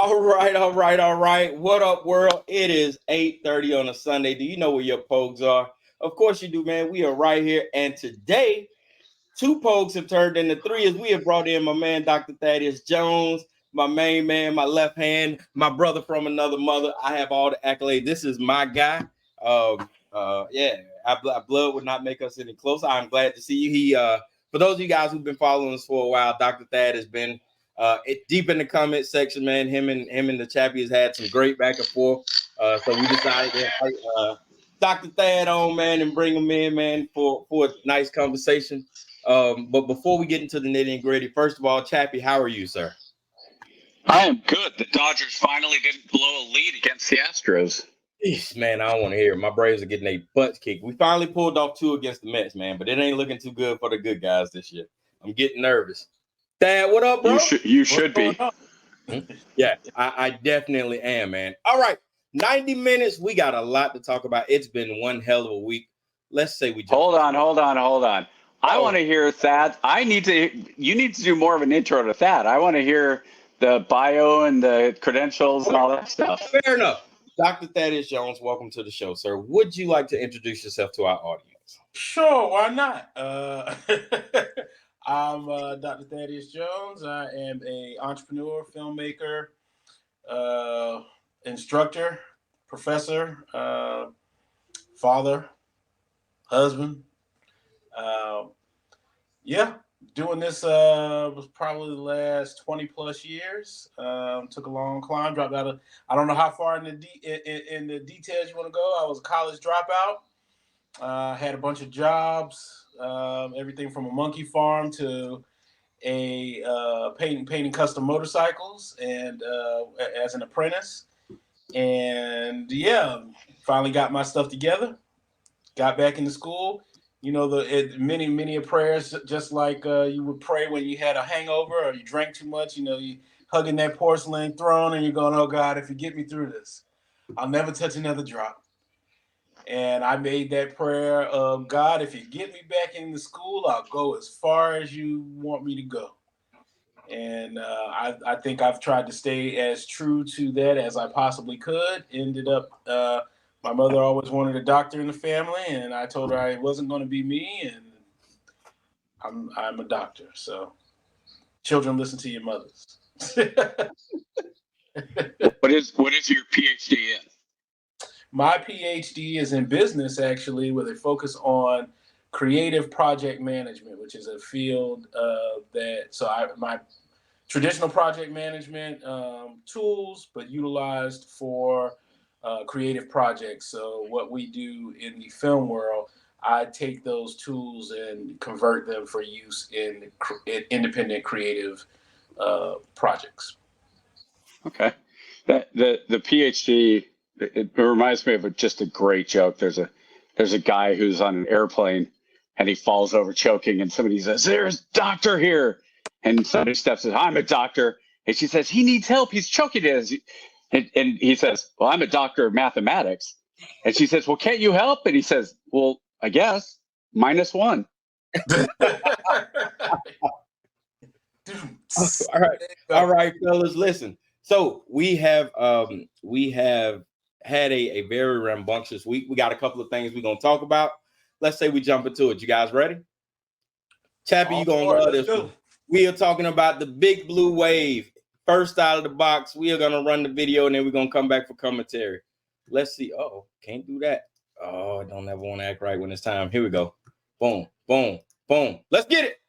All right. What up, world? It is 8:30 on a Sunday. Do you know where your pogues are? Of course you do, man. We are right here. And today, two pogues have turned into three as we have brought in my man, Dr. Thaddeus Jones, my main man, my left hand, my brother from another mother. I have all the accolades. This is my guy. Our blood would not make us any closer. I'm glad to see you. For those of you guys who've been following us for a while, Dr. Thad has been deep in the comment section, man. Him and the chappie has had some great back and forth. So we decided to invite Dr. Thad on, man, and bring him in, man, for a nice conversation. But before we get into the nitty and gritty, first of all, Chappie, how are you, sir? I am good. The Dodgers finally didn't blow a lead against the Astros. Jeez, man, I don't want to hear it. My Braves are getting their butts kicked. We finally pulled off 2 against the Mets, man, but it ain't looking too good for the good guys this year. I'm getting nervous. Dad, what up, bro? You should be. Yeah, I definitely am, man. All right, 90 minutes. We got a lot to talk about. It's been one hell of a week. Let's say we jump. Hold on. I want to hear Thad. You need to do more of an intro to Thad. I want to hear the bio and the credentials and all that stuff. Fair enough. Dr. Thaddeus Jones, welcome to the show, sir. Would you like to introduce yourself to our audience? Sure, why not? I'm Dr. Thaddeus Jones. I am an entrepreneur, filmmaker, instructor, professor, father, husband. Doing this was probably the last 20 plus years. Took a long climb, dropped out of, I don't know how far in the details you want to go. I was a college dropout. Had a bunch of jobs, everything from a monkey farm to a painting custom motorcycles and as an apprentice. And finally got my stuff together, got back into school. You know, many prayers, just like you would pray when you had a hangover or you drank too much. You know, you hugging that porcelain throne and you're going, "Oh God, if you get me through this, I'll never touch another drop." And I made that prayer of, "God, if you get me back into school, I'll go as far as you want me to go." And I think I've tried to stay as true to that as I possibly could. Ended up. My mother always wanted a doctor in the family, and I told her it wasn't going to be me, and I'm a doctor. So, children, listen to your mothers. What is your PhD in? My PhD is in business, actually, with a focus on creative project management, which is a field my traditional project management tools, but utilized for creative projects. So what we do in the film world, I take those tools and convert them for use in independent creative projects. Okay, the PhD, it reminds me of just a great joke. There's a guy who's on an airplane and he falls over choking, and somebody says, "There's doctor here," and somebody steps in, "I'm a doctor," and she says, "He needs help. He's choking us." And he says, "Well, I'm a doctor of mathematics." And she says, "Well, can't you help?" And he says, "Well, I guess -1." All right, fellas, listen. So we have had a very rambunctious week. We got a couple of things we're gonna talk about. Let's say we jump into it. You guys ready? Chappie, you gonna love this one. We are talking about the big blue wave. First out of the box, we are going to run the video and then we're going to come back for commentary. Let's see. Oh, can't do that. Oh, I don't ever want to act right when it's time. Here we go. Boom, boom, boom. Let's get it.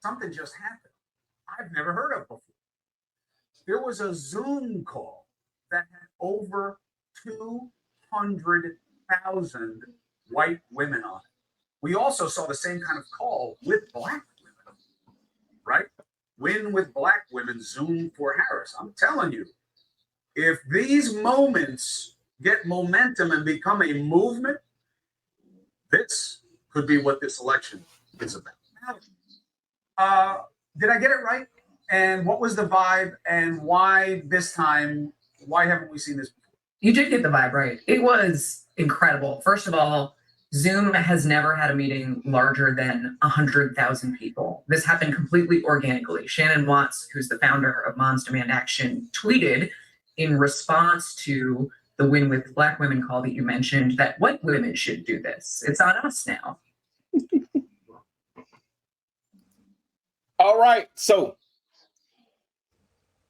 Something just happened I've never heard of before. There was a Zoom call that had over 200,000 white women on it. We also saw the same kind of call with black women, right? Win with black women, Zoom for Harris. I'm telling you, if these moments get momentum and become a movement, this could be what this election is about. Did I get it right? And what was the vibe? And why this time? Why haven't we seen this before? You did get the vibe right. It was incredible. First of all, Zoom has never had a meeting larger than 100,000 people. This happened completely organically. Shannon Watts, who's the founder of Moms Demand Action, tweeted in response to the Win with Black Women call that you mentioned that white women should do this. It's on us now. All right. So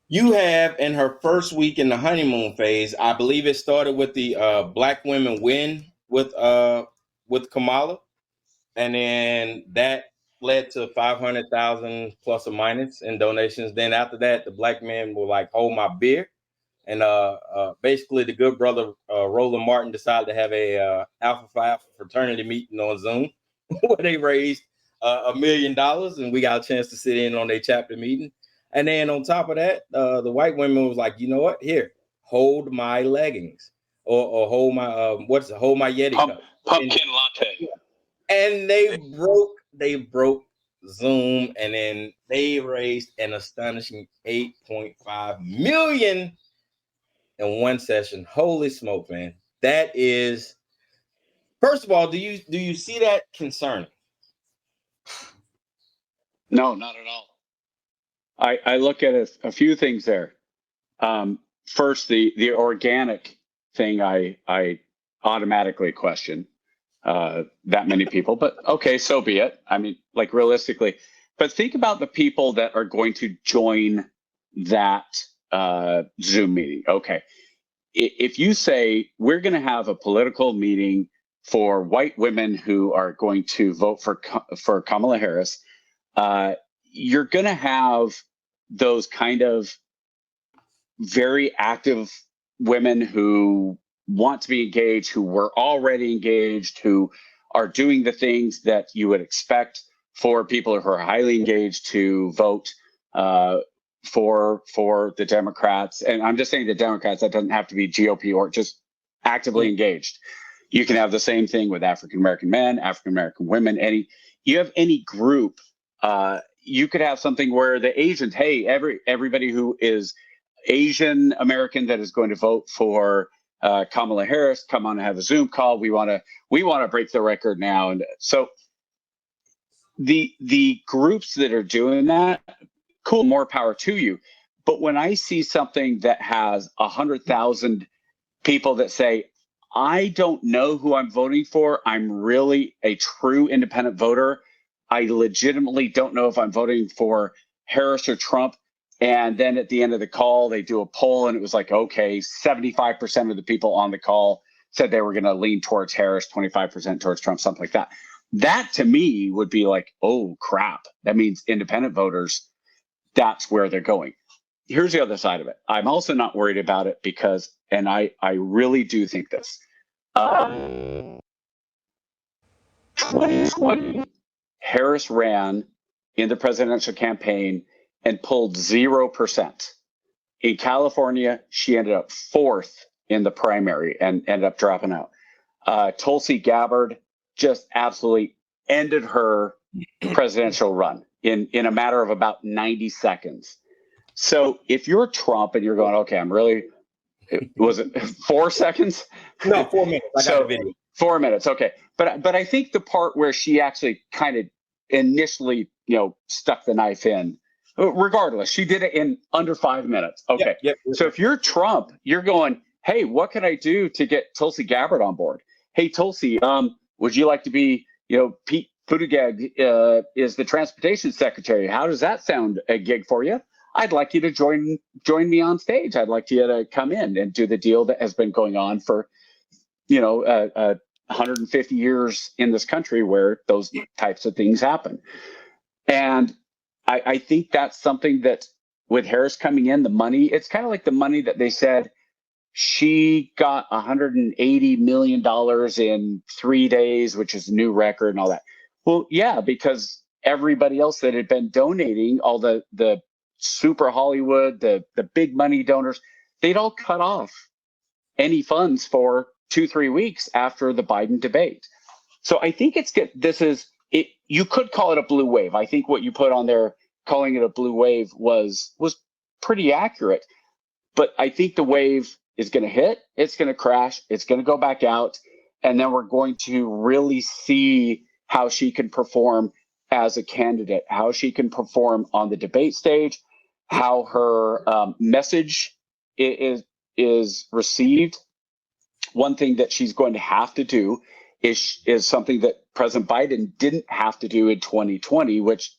you have in her first week in the honeymoon phase, I believe it started with the Black Women Win with Kamala. And then that led to 500,000 plus or minus in donations. Then after that, the black men were like, hold my beer. And basically the good brother, Roland Martin, decided to have a Alpha Phi fraternity meeting on Zoom where they raised $1 million. And we got a chance to sit in on their chapter meeting. And then on top of that, the white women was like, you know what? Here, hold my leggings or hold my, hold my Yeti cup. Pumpkin latte. And they broke Zoom, and then they raised an astonishing 8.5 million in one session. Holy smoke, man. That is, first of all, do you see that concerning? No, not at all. I look at a few things there. First, the organic thing I automatically question. That many people, but okay, so be it. I mean, like realistically, but think about the people that are going to join that Zoom meeting. Okay, if you say we're going to have a political meeting for white women who are going to vote for Kamala Harris, you're going to have those kind of very active women who want to be engaged, who were already engaged, who are doing the things that you would expect for people who are highly engaged to vote for the Democrats. And I'm just saying the Democrats, that doesn't have to be GOP or just actively engaged. You can have the same thing with African-American men, African-American women, you have any group. You could have something where the Asians, hey, everybody who is Asian American that is going to vote for Kamala Harris, come on and have a Zoom call. We want to break the record now. And so the groups that are doing that, cool, more power to you. But when I see something that has 100,000 people that say, I don't know who I'm voting for, I'm really a true independent voter, I legitimately don't know if I'm voting for Harris or Trump. And then at the end of the call, they do a poll and it was like, okay, 75% of the people on the call said they were going to lean towards Harris, 25% towards Trump, something like that. That to me would be like, oh, crap. That means independent voters, that's where they're going. Here's the other side of it. I'm also not worried about it because, and I really do think this, 2020, Harris ran in the presidential campaign and pulled 0%. In California, she ended up 4th in the primary and ended up dropping out. Tulsi Gabbard just absolutely ended her presidential run in a matter of about 90 seconds. So if you're Trump and you're going, okay, was it 4 seconds? No, 4 minutes. I got the video. 4 minutes, okay. But I think the part where she actually kind of initially, stuck the knife in, regardless, she did it in under 5 minutes. Okay. Yep. So if you're Trump, you're going, hey, what can I do to get Tulsi Gabbard on board? Hey, Tulsi, would you like to be, Pete Buttigieg is the transportation secretary. How does that sound a gig for you? I'd like you to join me on stage. I'd like you to come in and do the deal that has been going on for, 150 years in this country where those types of things happen. And I think that's something that with Harris coming in, the money, it's kind of like the money that they said she got $180 million in 3 days, which is a new record and all that. Well, yeah, because everybody else that had been donating, all the super Hollywood, the big money donors, they'd all cut off any funds for 2-3 weeks after the Biden debate. So I think it's good. You could call it a blue wave. I think what you put on there, calling it a blue wave, was pretty accurate. But I think the wave is going to hit, it's going to crash, it's going to go back out. And then we're going to really see how she can perform as a candidate, how she can perform on the debate stage, how her message is received. One thing that she's going to have to do is something that President Biden didn't have to do in 2020, which,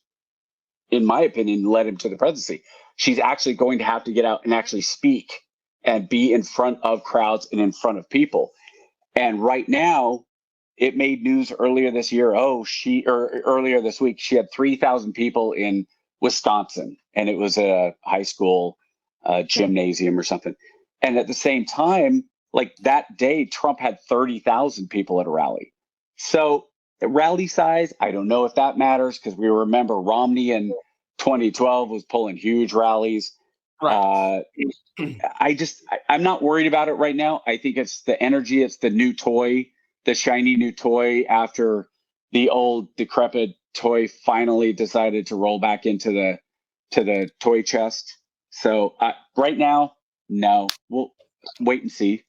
in my opinion, led him to the presidency. She's actually going to have to get out and actually speak and be in front of crowds and in front of people. And right now, it made news earlier this year. Earlier this week, she had 3,000 people in Wisconsin, and it was a high school gymnasium or something. And at the same time, like that day, Trump had 30,000 people at a rally. So the rally size, I don't know if that matters, because we remember Romney in 2012 was pulling huge rallies. Right. I'm not worried about it right now. I think it's the energy. It's the new toy, the shiny new toy after the old decrepit toy finally decided to roll back into the toy chest. So right now, no, we'll wait and see.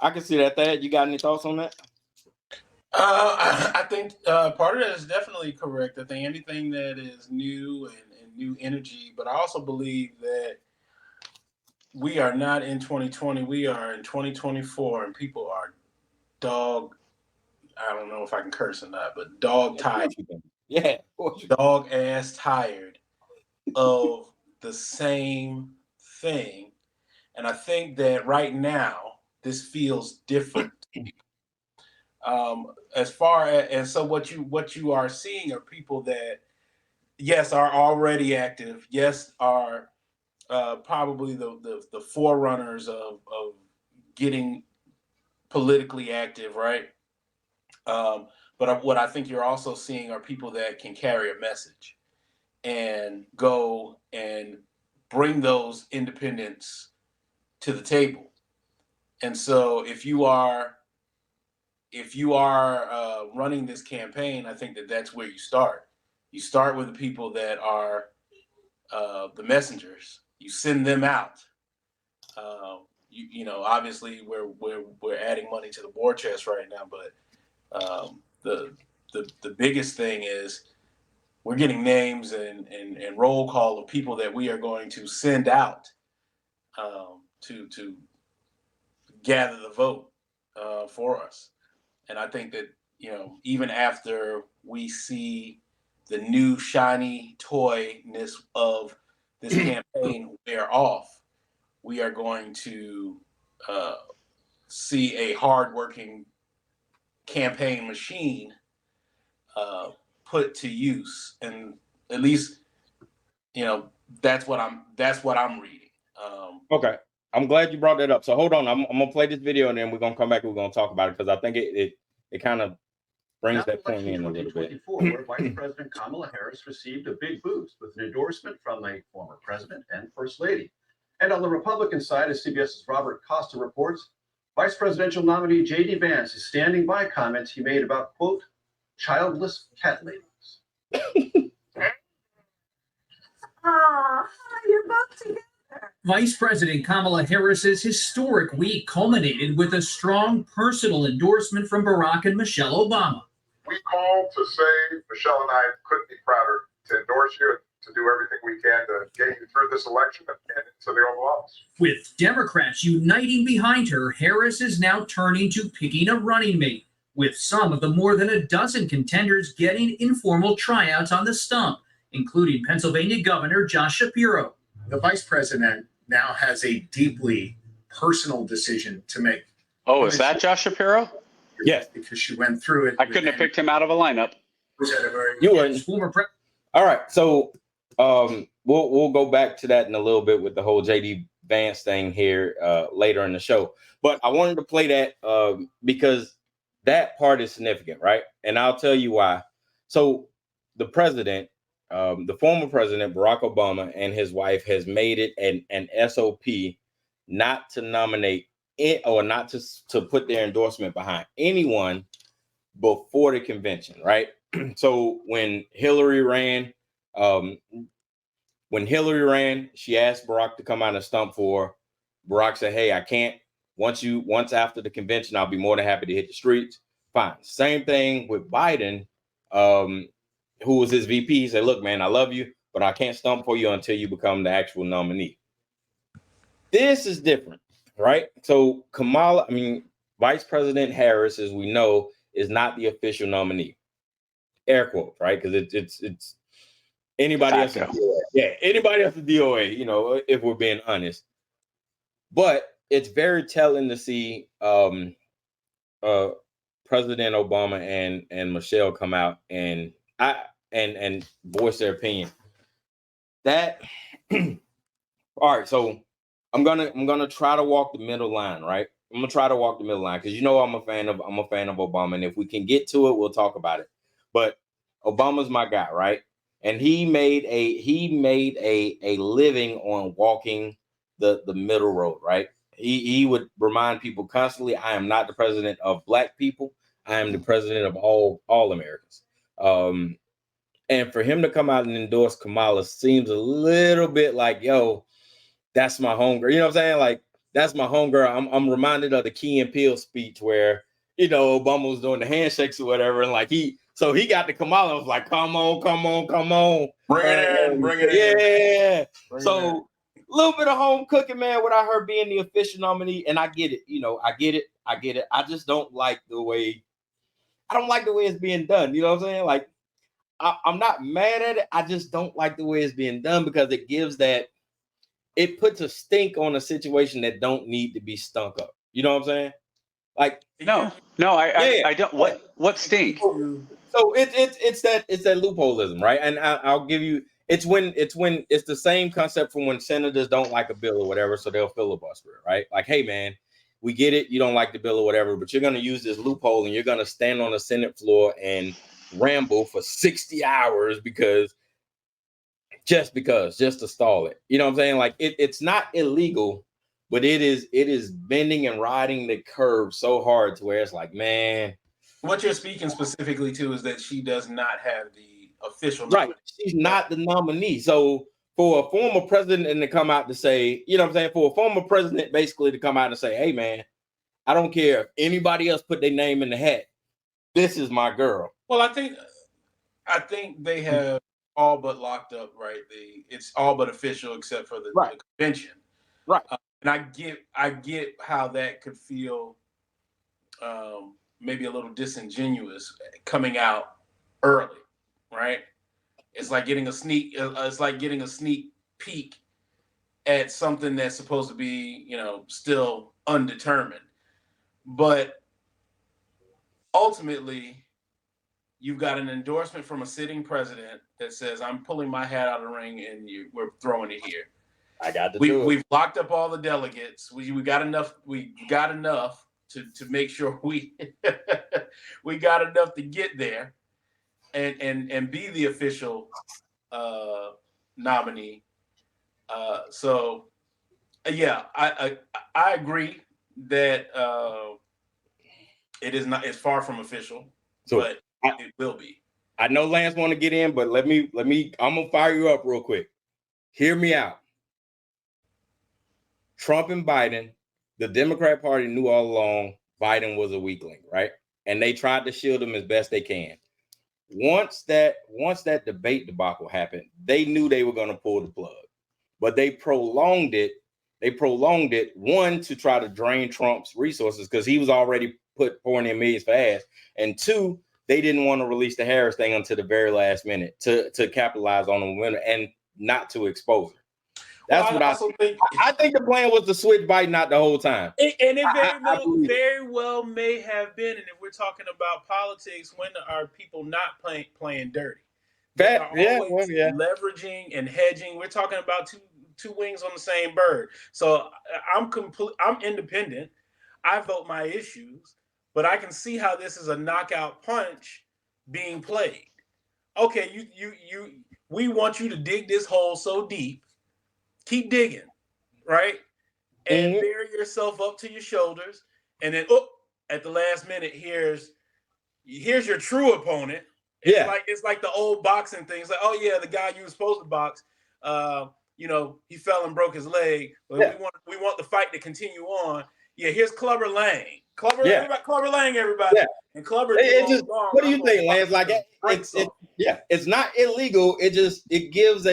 I can see that. Thad, you got any thoughts on that? I think part of that is definitely correct. I think anything that is new and new energy, but I also believe that we are not in 2020. We are in 2024, and people are I don't know if I can curse or not, but dog tired. Yeah. Dog ass tired of the same thing. And I think that right now, this feels different. As far as, and so what you are seeing are people that, yes, are already active, yes, are probably the forerunners of getting politically active, right? But what I think you're also seeing are people that can carry a message and go and bring those independents to the table. And so if you are running this campaign, I think that that's where you start. You start with the people that are the messengers. You send them out. You know, obviously we're adding money to the war chest right now, but the biggest thing is we're getting names and roll call of people that we are going to send out to gather the vote for us. And I think that, you know, even after we see the new shiny toyness of this campaign wear off, we are going to see a hardworking campaign machine put to use. And at least, you know, that's what I'm reading. Okay. I'm glad you brought that up. So hold on. I'm gonna play this video and then we're gonna come back and we're gonna talk about it, because I think it kind of brings that point in a little bit. Where Vice President Kamala Harris received a big boost with an endorsement from the former president and first lady. And on the Republican side, as CBS's Robert Costa reports, Vice presidential nominee J.D. Vance is standing by comments he made about, quote, childless cat ladies. You're both together. Vice President Kamala Harris's historic week culminated with a strong personal endorsement from Barack and Michelle Obama. We called to say Michelle and I couldn't be prouder to endorse you and to do everything we can to get you through this election and into the Oval Office. With Democrats uniting behind her, Harris is now turning to picking a running mate, with some of the more than a dozen contenders getting informal tryouts on the stump, including Pennsylvania Governor Josh Shapiro. The vice president now has a deeply personal decision to make. Oh, is that Josh Shapiro? Yes. Because she went through it. I couldn't have picked him out of a lineup. You wouldn't. All right. So we'll go back to that in a little bit with the whole JD Vance thing here later in the show. But I wanted to play that because that part is significant, right? And I'll tell you why. So the president, the former president, Barack Obama, and his wife has made it an SOP not to nominate it or not to put their endorsement behind anyone before the convention, right? So when Hillary ran, she asked Barack to come out and stump for her. Barack said, hey, I can't. Once after the convention, I'll be more than happy to hit the streets. Fine. Same thing with Biden, who was his VP. He said, look, man, I love you, but I can't stump for you until you become the actual nominee. This is different, right? So Kamala, Vice President Harris, as we know, is not the official nominee. Air quotes, right? Because it's anybody else. Yeah, anybody else is DOA, you know, if we're being honest. But it's very telling to see President Obama and Michelle come out and voice their opinion. That all right, so I'm gonna try to walk the middle line, right? I'm gonna try to walk the middle line because you know I'm a fan of Obama, and if we can get to it, we'll talk about it. But Obama's my guy, right? And he made a living on walking the middle road, right? He would remind people constantly, I am not the president of Black people. I am the president of all Americans. And for him to come out and endorse Kamala seems a little bit like, yo, that's my homegirl. You know what I'm saying? Like, that's my homegirl. I'm reminded of the Key and Peele speech where, you know, Obama was doing the handshakes or whatever. And like he got to Kamala and was like, come on. Bring it in. Yeah. So a little bit of home cooking, man, without her being the official nominee. And I get it. You know, I get it. I just don't like the way it's being done. You know what I'm saying? Like, I'm not mad at it. I just don't like the way it's being done because it puts a stink on a situation that don't need to be stunk up. You know what I'm saying? Like, No, I don't. What stink? So it's that loopholism, right? And I'll give you. It's the same concept from when senators don't like a bill or whatever, so they'll filibuster it, right? Like, hey man, we get it, you don't like the bill or whatever, but you're gonna use this loophole and you're gonna stand on the Senate floor and ramble for 60 hours just to stall it. You know what I'm saying? Like it's not illegal, but it is bending and riding the curve so hard to where it's like, man. What you're speaking specifically to is that she does not have the official right. She's not the nominee. So for a former president to come out to say, you know what I'm saying? For a former president basically to come out and say, hey man, I don't care if anybody else put their name in the hat. This is my girl. Well, I think they have all but locked up, right? It's all but official except for the convention. Right. And I get how that could feel maybe a little disingenuous coming out early, right? It's like getting a sneak peek at something that's supposed to be, you know, still undetermined. But ultimately, you've got an endorsement from a sitting president that says, I'm pulling my hat out of the ring and we're throwing it here. We've locked up all the delegates. We got enough to make sure we got enough to get there and be the official nominee. So yeah, I agree that it is not. It's far from official, but it will be. I know Lance want to get in, but let me. I'm gonna fire you up real quick. Hear me out. Trump and Biden, the Democrat Party knew all along Biden was a weakling, right? And they tried to shield him as best they can. Once that debate debacle happened, they knew they were going to pull the plug, but they prolonged it. One, to try to drain Trump's resources because he was already pouring in millions fast, and two, they didn't want to release the Harris thing until the very last minute to capitalize on the winner and not to expose her. That's what I think. I think the plan was to switch Biden out the whole time. And it very well may have been. And if we're talking about politics, when are people not playing dirty? Leveraging and hedging. We're talking about two wings on the same bird. So I'm independent. I vote my issues, but I can see how this is a knockout punch being played. Okay, we want you to dig this hole so deep. Keep digging, right? And bury yourself up to your shoulders. And then, at the last minute, here's your true opponent. It's like the old boxing thing. It's like, oh yeah, the guy you were supposed to box, he fell and broke his leg. But we want the fight to continue on. Yeah, here's Clubber Lang. Clubber Lang, everybody. Yeah. And Clubber. What do you think, Lance? Like it's not illegal. It gives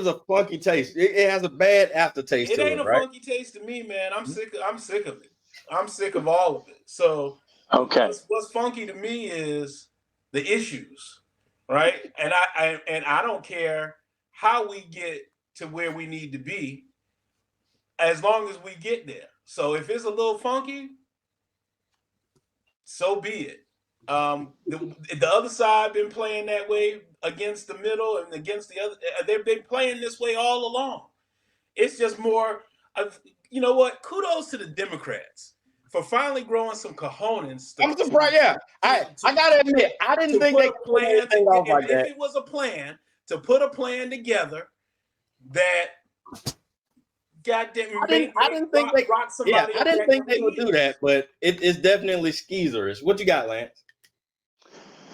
a funky taste. It has a bad aftertaste. It ain't a funky taste to me, man. I'm sick of it. I'm sick of all of it. So what's funky to me is the issues, right? And I don't care how we get to where we need to be, as long as we get there. So if it's a little funky, so be it. The other side been playing that way against the middle and against the other. They've been playing this way all along. It's just more of, you know what? Kudos to the Democrats for finally growing some cojones. I'm surprised. I gotta admit, I didn't think they could if it was a plan to put a plan together that goddamn I didn't think they would do that, but it's definitely skeezerish. What you got, Lance?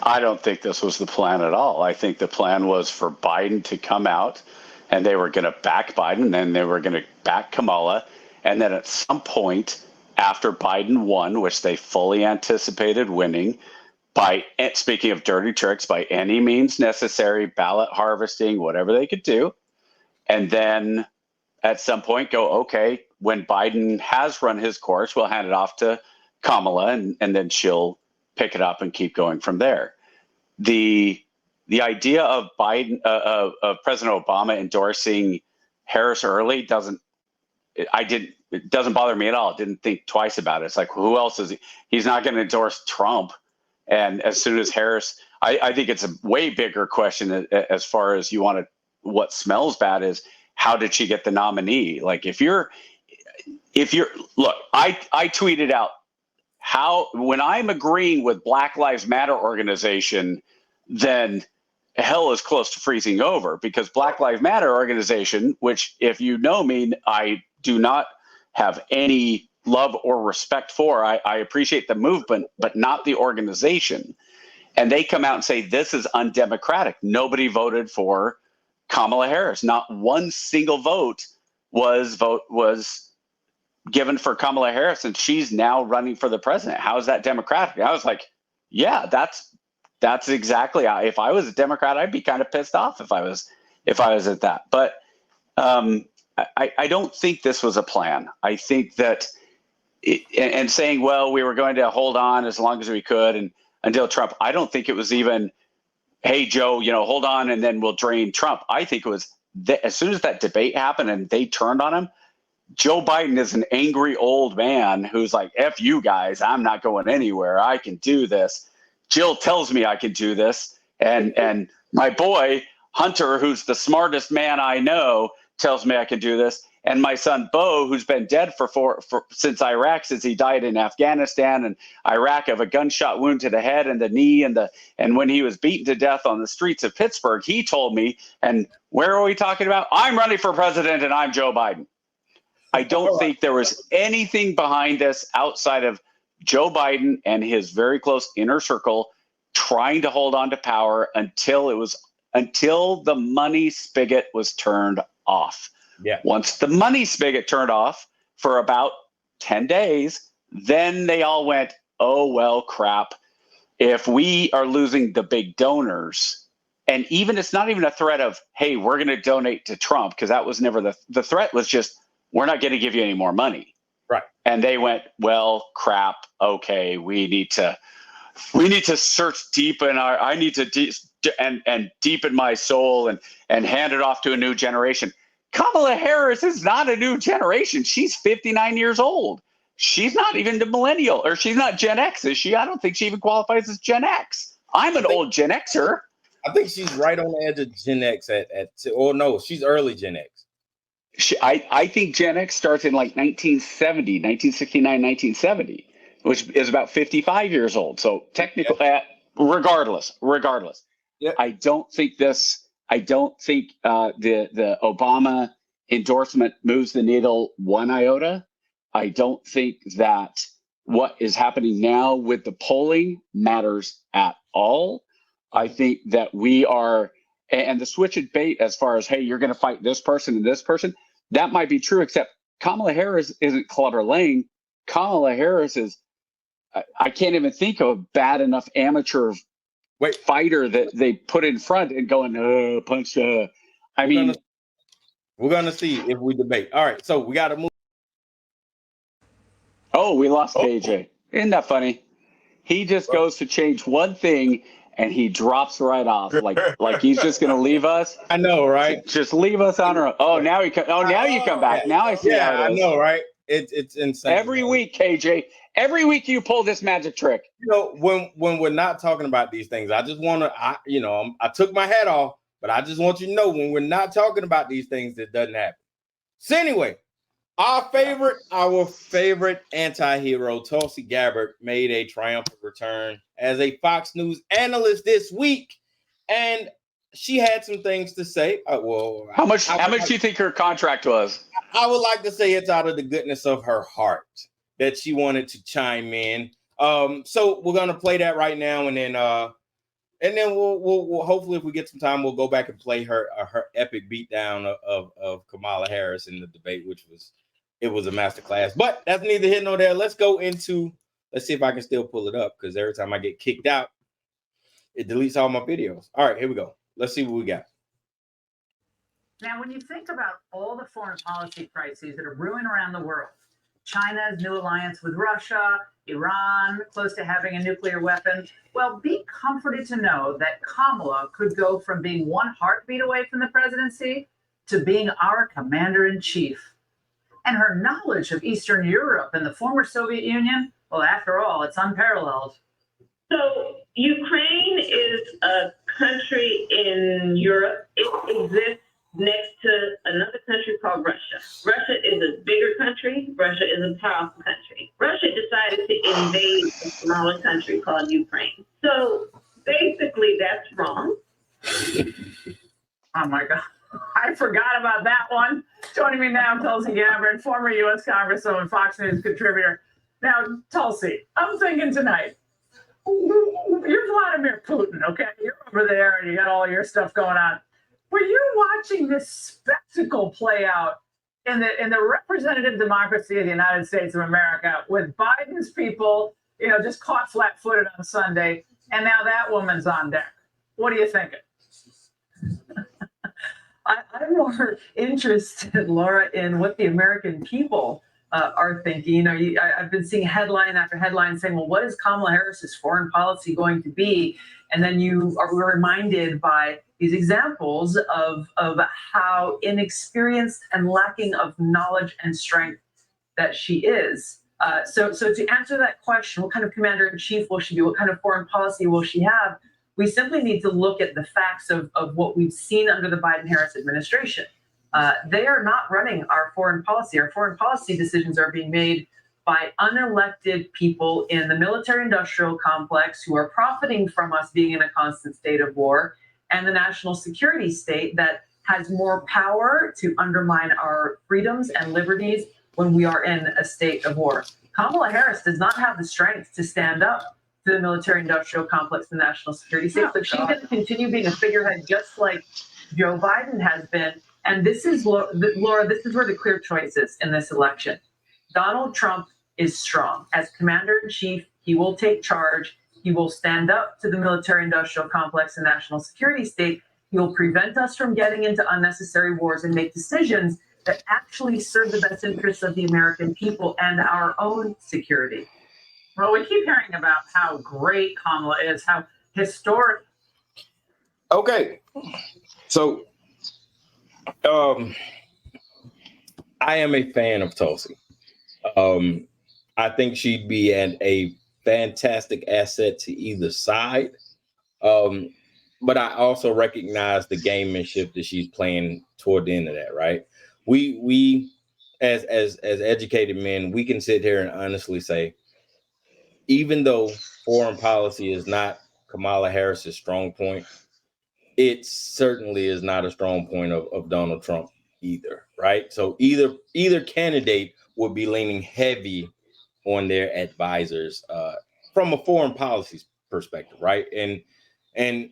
I don't think this was the plan at all. I think the plan was for Biden to come out, and they were going to back Biden, and then they were going to back Kamala, and then at some point after Biden won, which they fully anticipated winning, speaking of dirty tricks, by any means necessary, ballot harvesting, whatever they could do, and then at some point go, okay, when Biden has run his course, we'll hand it off to Kamala, and then she'll pick it up and keep going from there. The idea of Biden, of President Obama endorsing Harris early it doesn't bother me at all. Didn't think twice about it. It's like, who else is he? He's not going to endorse Trump. And as soon as Harris, I think it's a way bigger question as far as what smells bad is, how did she get the nominee? Like if you're look, I tweeted out when I'm agreeing with Black Lives Matter organization, then hell is close to freezing over, because Black Lives Matter organization, which if you know me, I do not have any love or respect for. I appreciate the movement, but not the organization. And they come out and say, this is undemocratic. Nobody voted for Kamala Harris. Not one single vote was given for Kamala Harris, and she's now running for the president. How is that democratic? And I was like, yeah, that's exactly how. If I was a Democrat, I'd be kind of pissed off if I was at that. But I don't think this was a plan. I think that and saying, well, we were going to hold on as long as we could and until Trump. I don't think it was even, hey, Joe, hold on and then we'll drain Trump. I think it was as soon as that debate happened and they turned on him, Joe Biden is an angry old man who's like, F you guys, I'm not going anywhere. I can do this. Jill tells me I can do this. And my boy, Hunter, who's the smartest man I know, tells me I can do this. And my son, Bo, who's been dead since Iraq, since he died in Afghanistan and Iraq of a gunshot wound to the head and the knee. And when he was beaten to death on the streets of Pittsburgh, he told me, and where are we talking about? I'm running for president and I'm Joe Biden. I don't think there was anything behind this outside of Joe Biden and his very close inner circle trying to hold on to power until the money spigot was turned off. Yeah. Once the money spigot turned off for about 10 days, then they all went, oh, well, crap. If we are losing the big donors, and even it's not even a threat of, hey, we're going to donate to Trump, because that was never the threat was just, we're not going to give you any more money. Right. And they went, well, crap. Okay, we need to search deep in I need to deepen my soul and hand it off to a new generation. Kamala Harris is not a new generation. She's 59 years old. She's not even the millennial, or she's not Gen X, is she? I don't think she even qualifies as Gen X. I'm an old Gen Xer. I think she's right on the edge of Gen X no, she's early Gen X. I think Gen X starts in like 1969, 1970, which is about 55 years old. So technically, regardless. Yep. I don't think the Obama endorsement moves the needle one iota. I don't think that what is happening now with the polling matters at all. I think that we are, and the switch and bait as far as, hey, you're going to fight this person and this person, that might be true, except Kamala Harris isn't Clubber Lang. Kamala Harris is, I can't even think of a bad enough amateur fighter that they put in front and going, punch. I mean, we're going to see if we debate. All right. So we got to move. Oh, we lost KJ. Isn't that funny? He just goes to change one thing and he drops right off, like he's just going to leave us. I know, right? Just leave us on our. Oh, now you come back. Now I see how it is. I know, right? It's insane. Every week, KJ. Every week you pull this magic trick. You know, when we're not talking about these things, I just want to, I took my hat off, but I just want you to know when we're not talking about these things, it doesn't happen. So anyway, our favorite anti-hero, Tulsi Gabbard, made a triumphant return as a Fox News analyst this week, and she had some things to say. How much do you think her contract was? I would like to say it's out of the goodness of her heart that she wanted to chime in. So we're gonna play that right now, and then we'll hopefully, if we get some time, we'll go back and play her epic beatdown of Kamala Harris in the debate, which was a masterclass. But that's neither here nor there. Let's see if I can still pull it up, because every time I get kicked out, it deletes all my videos. All right, here we go. Let's see what we got. Now, when you think about all the foreign policy crises that are brewing around the world, China's new alliance with Russia, Iran, close to having a nuclear weapon, well, be comforted to know that Kamala could go from being one heartbeat away from the presidency to being our commander-in-chief. And her knowledge of Eastern Europe and the former Soviet Union, well, after all, it's unparalleled. So Ukraine is a country in Europe. It exists next to another country called Russia. Russia is a bigger country. Russia is a powerful country. Russia decided to invade a smaller country called Ukraine. So basically, that's wrong. Oh, my God. I forgot about that one. Joining me now, Tulsi Gabbard, former U.S. Congresswoman, Fox News contributor. Now, Tulsi, I'm thinking tonight, you're Vladimir Putin, okay? You're over there and you got all your stuff going on. Were you watching this spectacle play out in the representative democracy of the United States of America, with Biden's people, just caught flat-footed on Sunday, and now that woman's on deck? What are you thinking? I'm more interested, Laura, in what the American people are thinking. I've been seeing headline after headline saying, well, what is Kamala Harris's foreign policy going to be? And then we're reminded by these examples of how inexperienced and lacking of knowledge and strength that she is. So to answer that question, what kind of commander-in-chief will she be? What kind of foreign policy will she have? We simply need to look at the facts of what we've seen under the Biden-Harris administration. They are not running our foreign policy. Our foreign policy decisions are being made by unelected people in the military-industrial complex who are profiting from us being in a constant state of war, and the national security state that has more power to undermine our freedoms and liberties when we are in a state of war. Kamala Harris does not have the strength to stand up to the military-industrial complex, the national security state. So she's going to continue being a figurehead just like Joe Biden has been. And this is, Laura, this is where the clear choice is in this election. Donald Trump is strong. As commander-in-chief, he will take charge. He will stand up to the military-industrial complex and national security state. He will prevent us from getting into unnecessary wars and make decisions that actually serve the best interests of the American people and our own security. Well, we keep hearing about how great Kamala is, how historic. Okay. So I am a fan of Tulsi. I think she'd be a fantastic asset to either side. But I also recognize the gamemanship that she's playing toward the end of that, right? We as educated men, we can sit here and honestly say, even though foreign policy is not Kamala Harris's strong point, it certainly is not a strong point of Donald Trump either, right? So either candidate would be leaning heavy on their advisors from a foreign policy perspective, right? And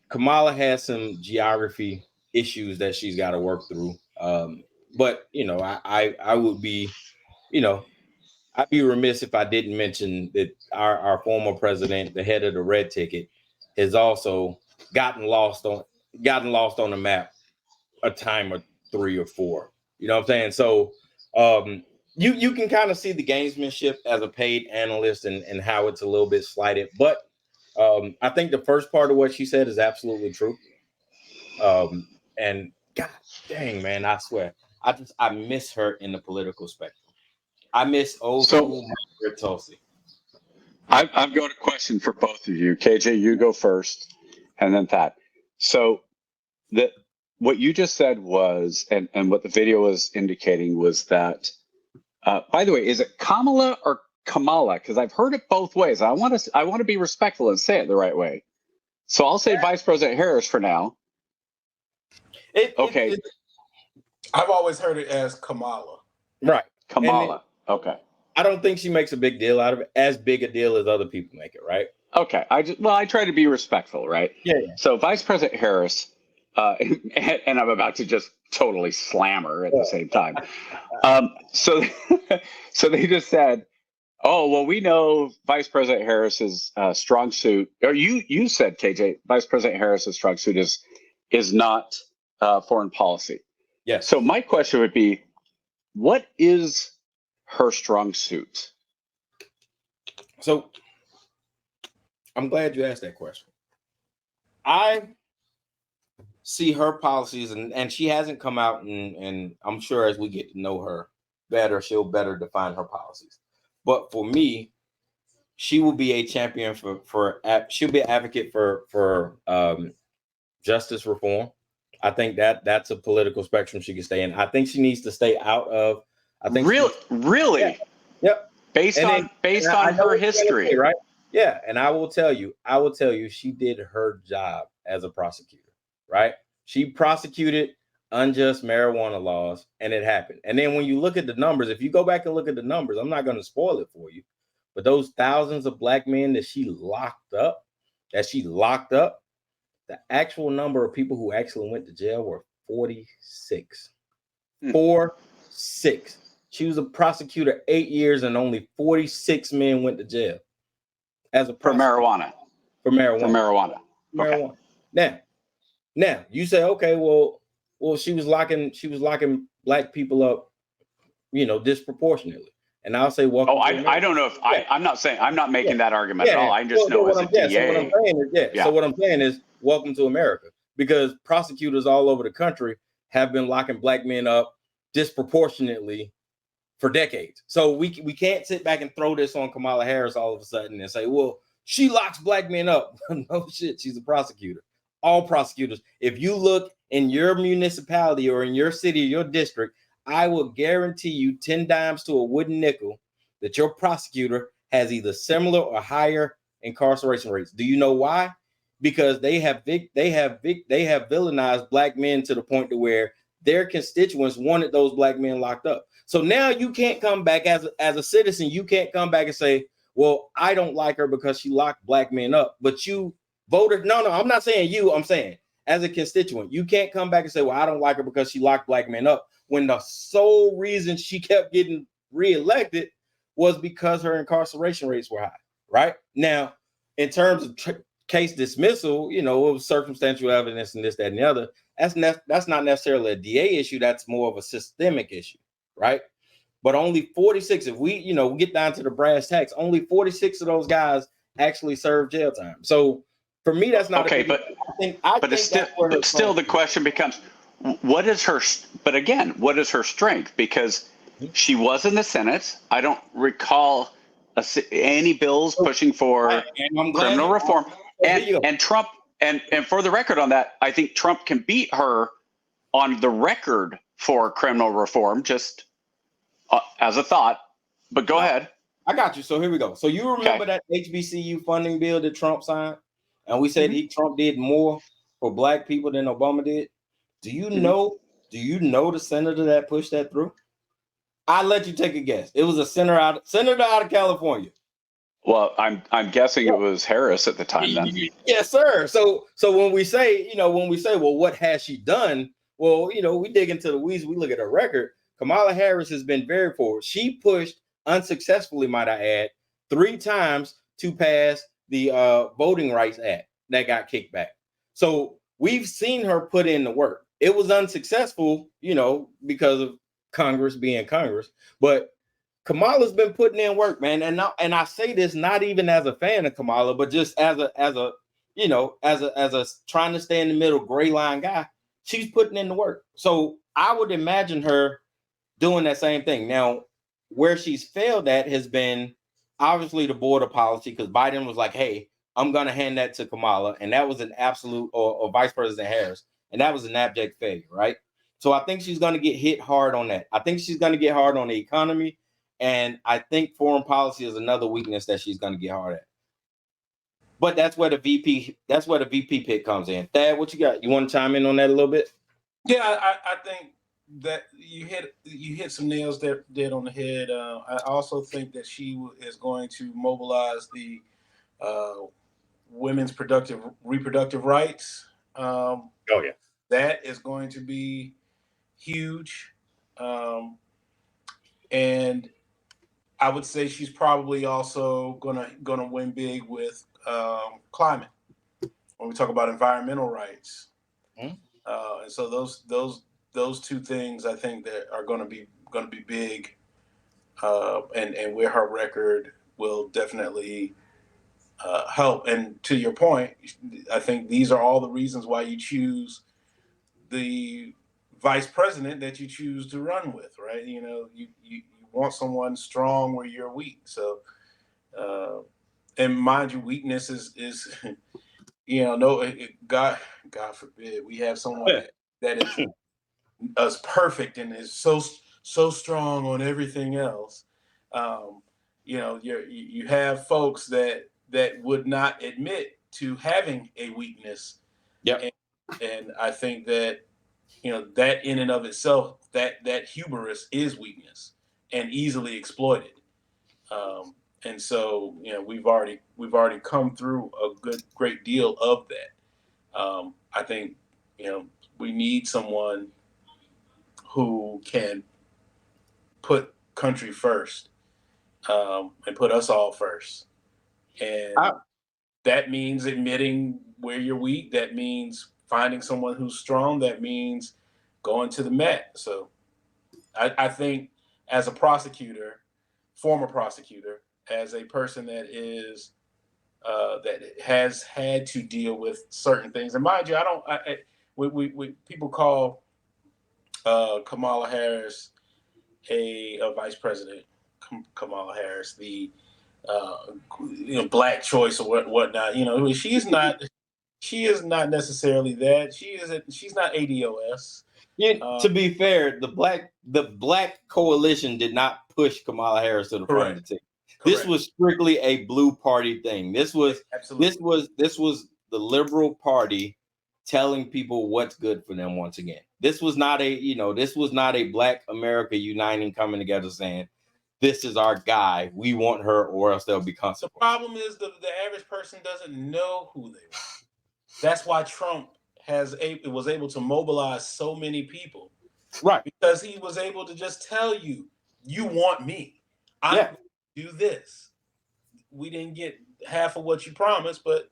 Kamala has some geography issues that she's got to work through. But I would be, I'd be remiss if I didn't mention that our former president, the head of the red ticket, has also gotten lost on the map a time or 3 or 4. You know what I'm saying? So you can kind of see the gamesmanship as a paid analyst and how it's a little bit slighted. But I think the first part of what she said is absolutely true. And God dang, man, I swear, I miss her in the political spectrum. I miss old school Margaret Tulsi. I've got a question for both of you. KJ, you go first, and then Pat. So what you just said was, and what the video was indicating was that, by the way, is it Kamala or Kamala? Because I've heard it both ways. I want to be respectful and say it the right way. So I'll say Vice President Harris for now. Okay. I've always heard it as Kamala. Right. Kamala. Okay. I don't think she makes a big deal out of it, as big a deal as other people make it, right? Okay. I try to be respectful, right? Yeah. So Vice President Harris, and I'm about to just totally slam her at the same time. So they just said, oh, well, we know Vice President Harris's strong suit, or you said, KJ, Vice President Harris's strong suit is not foreign policy. Yes. So my question would be, what is her strong suit? So I'm glad you asked that question. I see her policies, and she hasn't come out, and I'm sure as we get to know her better, she'll better define her policies. But for me, she will be a champion she'll be an advocate for justice reform. I think that's a political spectrum she can stay in. I think she needs to stay out of. I think really. Yeah. Yep. Based on her history, right? Yeah, and I will tell you, she did her job as a prosecutor, right? She prosecuted unjust marijuana laws, and it happened. And then when you look at the numbers, if you go back and look at the numbers, I'm not going to spoil it for you, but those thousands of black men that she locked up, the actual number of people who actually went to jail were 46. 46. She was a prosecutor 8 years, and only 46 men went to jail as a for marijuana. For marijuana. Okay. Now you say, okay, well, she was locking black people up, disproportionately. And I'll say, welcome. I don't know if I'm not saying, I'm not making that argument at all. I just know as a DA. So what I'm saying is, welcome to America, because prosecutors all over the country have been locking black men up disproportionately for decades. So we can't sit back and throw this on Kamala Harris all of a sudden and say, well, she locks black men up. No shit, she's a prosecutor. All prosecutors. If you look in your municipality or in your city or your district, I will guarantee you 10 dimes to a wooden nickel that your prosecutor has either similar or higher incarceration rates. Do you know why? Because they have villainized black men to the point to where their constituents wanted those black men locked up. So now you can't come back as a citizen. You can't come back and say, well, I don't like her because she locked black men up. But you voted. No, I'm not saying you. I'm saying as a constituent, you can't come back and say, well, I don't like her because she locked black men up, when the sole reason she kept getting reelected was because her incarceration rates were high. Right now, in terms of case dismissal, it was circumstantial evidence and this, that, and the other. That's not necessarily a DA issue. That's more of a systemic issue, right? But only 46, if we get down to the brass tacks, only 46 of those guys actually serve jail time. So for me, that's not okay. But still, the question becomes, what is her strength? Because she was in the Senate. I don't recall any bills pushing for criminal reform. And Trump, and for the record on that, I think Trump can beat her on the record for criminal reform, just as a thought. But go ahead. I got you. So here we go. So you remember that HBCU funding bill that Trump signed? And we said Trump did more for black people than Obama did. Do you know the senator that pushed that through? I'll let you take a guess. It was a senator out of California. Well, I'm guessing it was Harris at the time then. Yes, sir. So when we say, well, what has she done? Well, we dig into the weeds, we look at her record. Kamala Harris has been very forward. She pushed unsuccessfully, might I add, 3 times to pass the Voting Rights Act that got kicked back. So we've seen her put in the work. It was unsuccessful, because of Congress being Congress, but Kamala's been putting in work, man. And I say this not even as a fan of Kamala, but just as a trying to stay in the middle gray line guy. She's putting in the work. So I would imagine her doing that same thing. Now, where she's failed at has been obviously the border policy, because Biden was like, hey, I'm going to hand that to Kamala. And that was an absolute, or Vice President Harris. And that was an abject failure, right? So I think she's going to get hit hard on that. I think she's going to get hard on the economy. And I think foreign policy is another weakness that she's going to get hard at. But that's where the VP pick comes in. Thad, what you got? You want to chime in on that a little bit? Yeah, I think that you hit some nails dead on the head. I also think that she is going to mobilize the women's reproductive rights. Oh yeah, that is going to be huge, and I would say she's probably also gonna win big with climate when we talk about environmental rights. And so those 2 things I think that are gonna be big, and where her record will definitely help. And to your point, I think these are all the reasons why you choose the vice president that you choose to run with, right? You want someone strong where you're weak. So, and mind you, weakness is God forbid we have someone that is as perfect and is so strong on everything else. You have folks that would not admit to having a weakness. Yeah. And I think that, that in and of itself, that hubris is weakness and easily exploited. And so, we've already come through a great deal of that. I think, we need someone who can put country first, and put us all first. And that means admitting where you're weak. That means finding someone who's strong. That means going to the mat. So I think as a prosecutor, former prosecutor, as a person that is that has had to deal with certain things, and mind you, we people call Kamala Harris a vice president, Kamala Harris, the black choice or whatnot. She is not necessarily that. She's not ADOS. To be fair, the black coalition did not push Kamala Harris to the front of the ticket. This was strictly a blue party thing. This was the Liberal Party telling people what's good for them once again. This was not a Black America uniting, coming together saying, this is our guy. We want her, or else there'll be consequences. The problem is the average person doesn't know who they are. That's why Trump was able to mobilize so many people, right? Because he was able to just tell you, you want me, I'm going to do this. We didn't get half of what you promised, but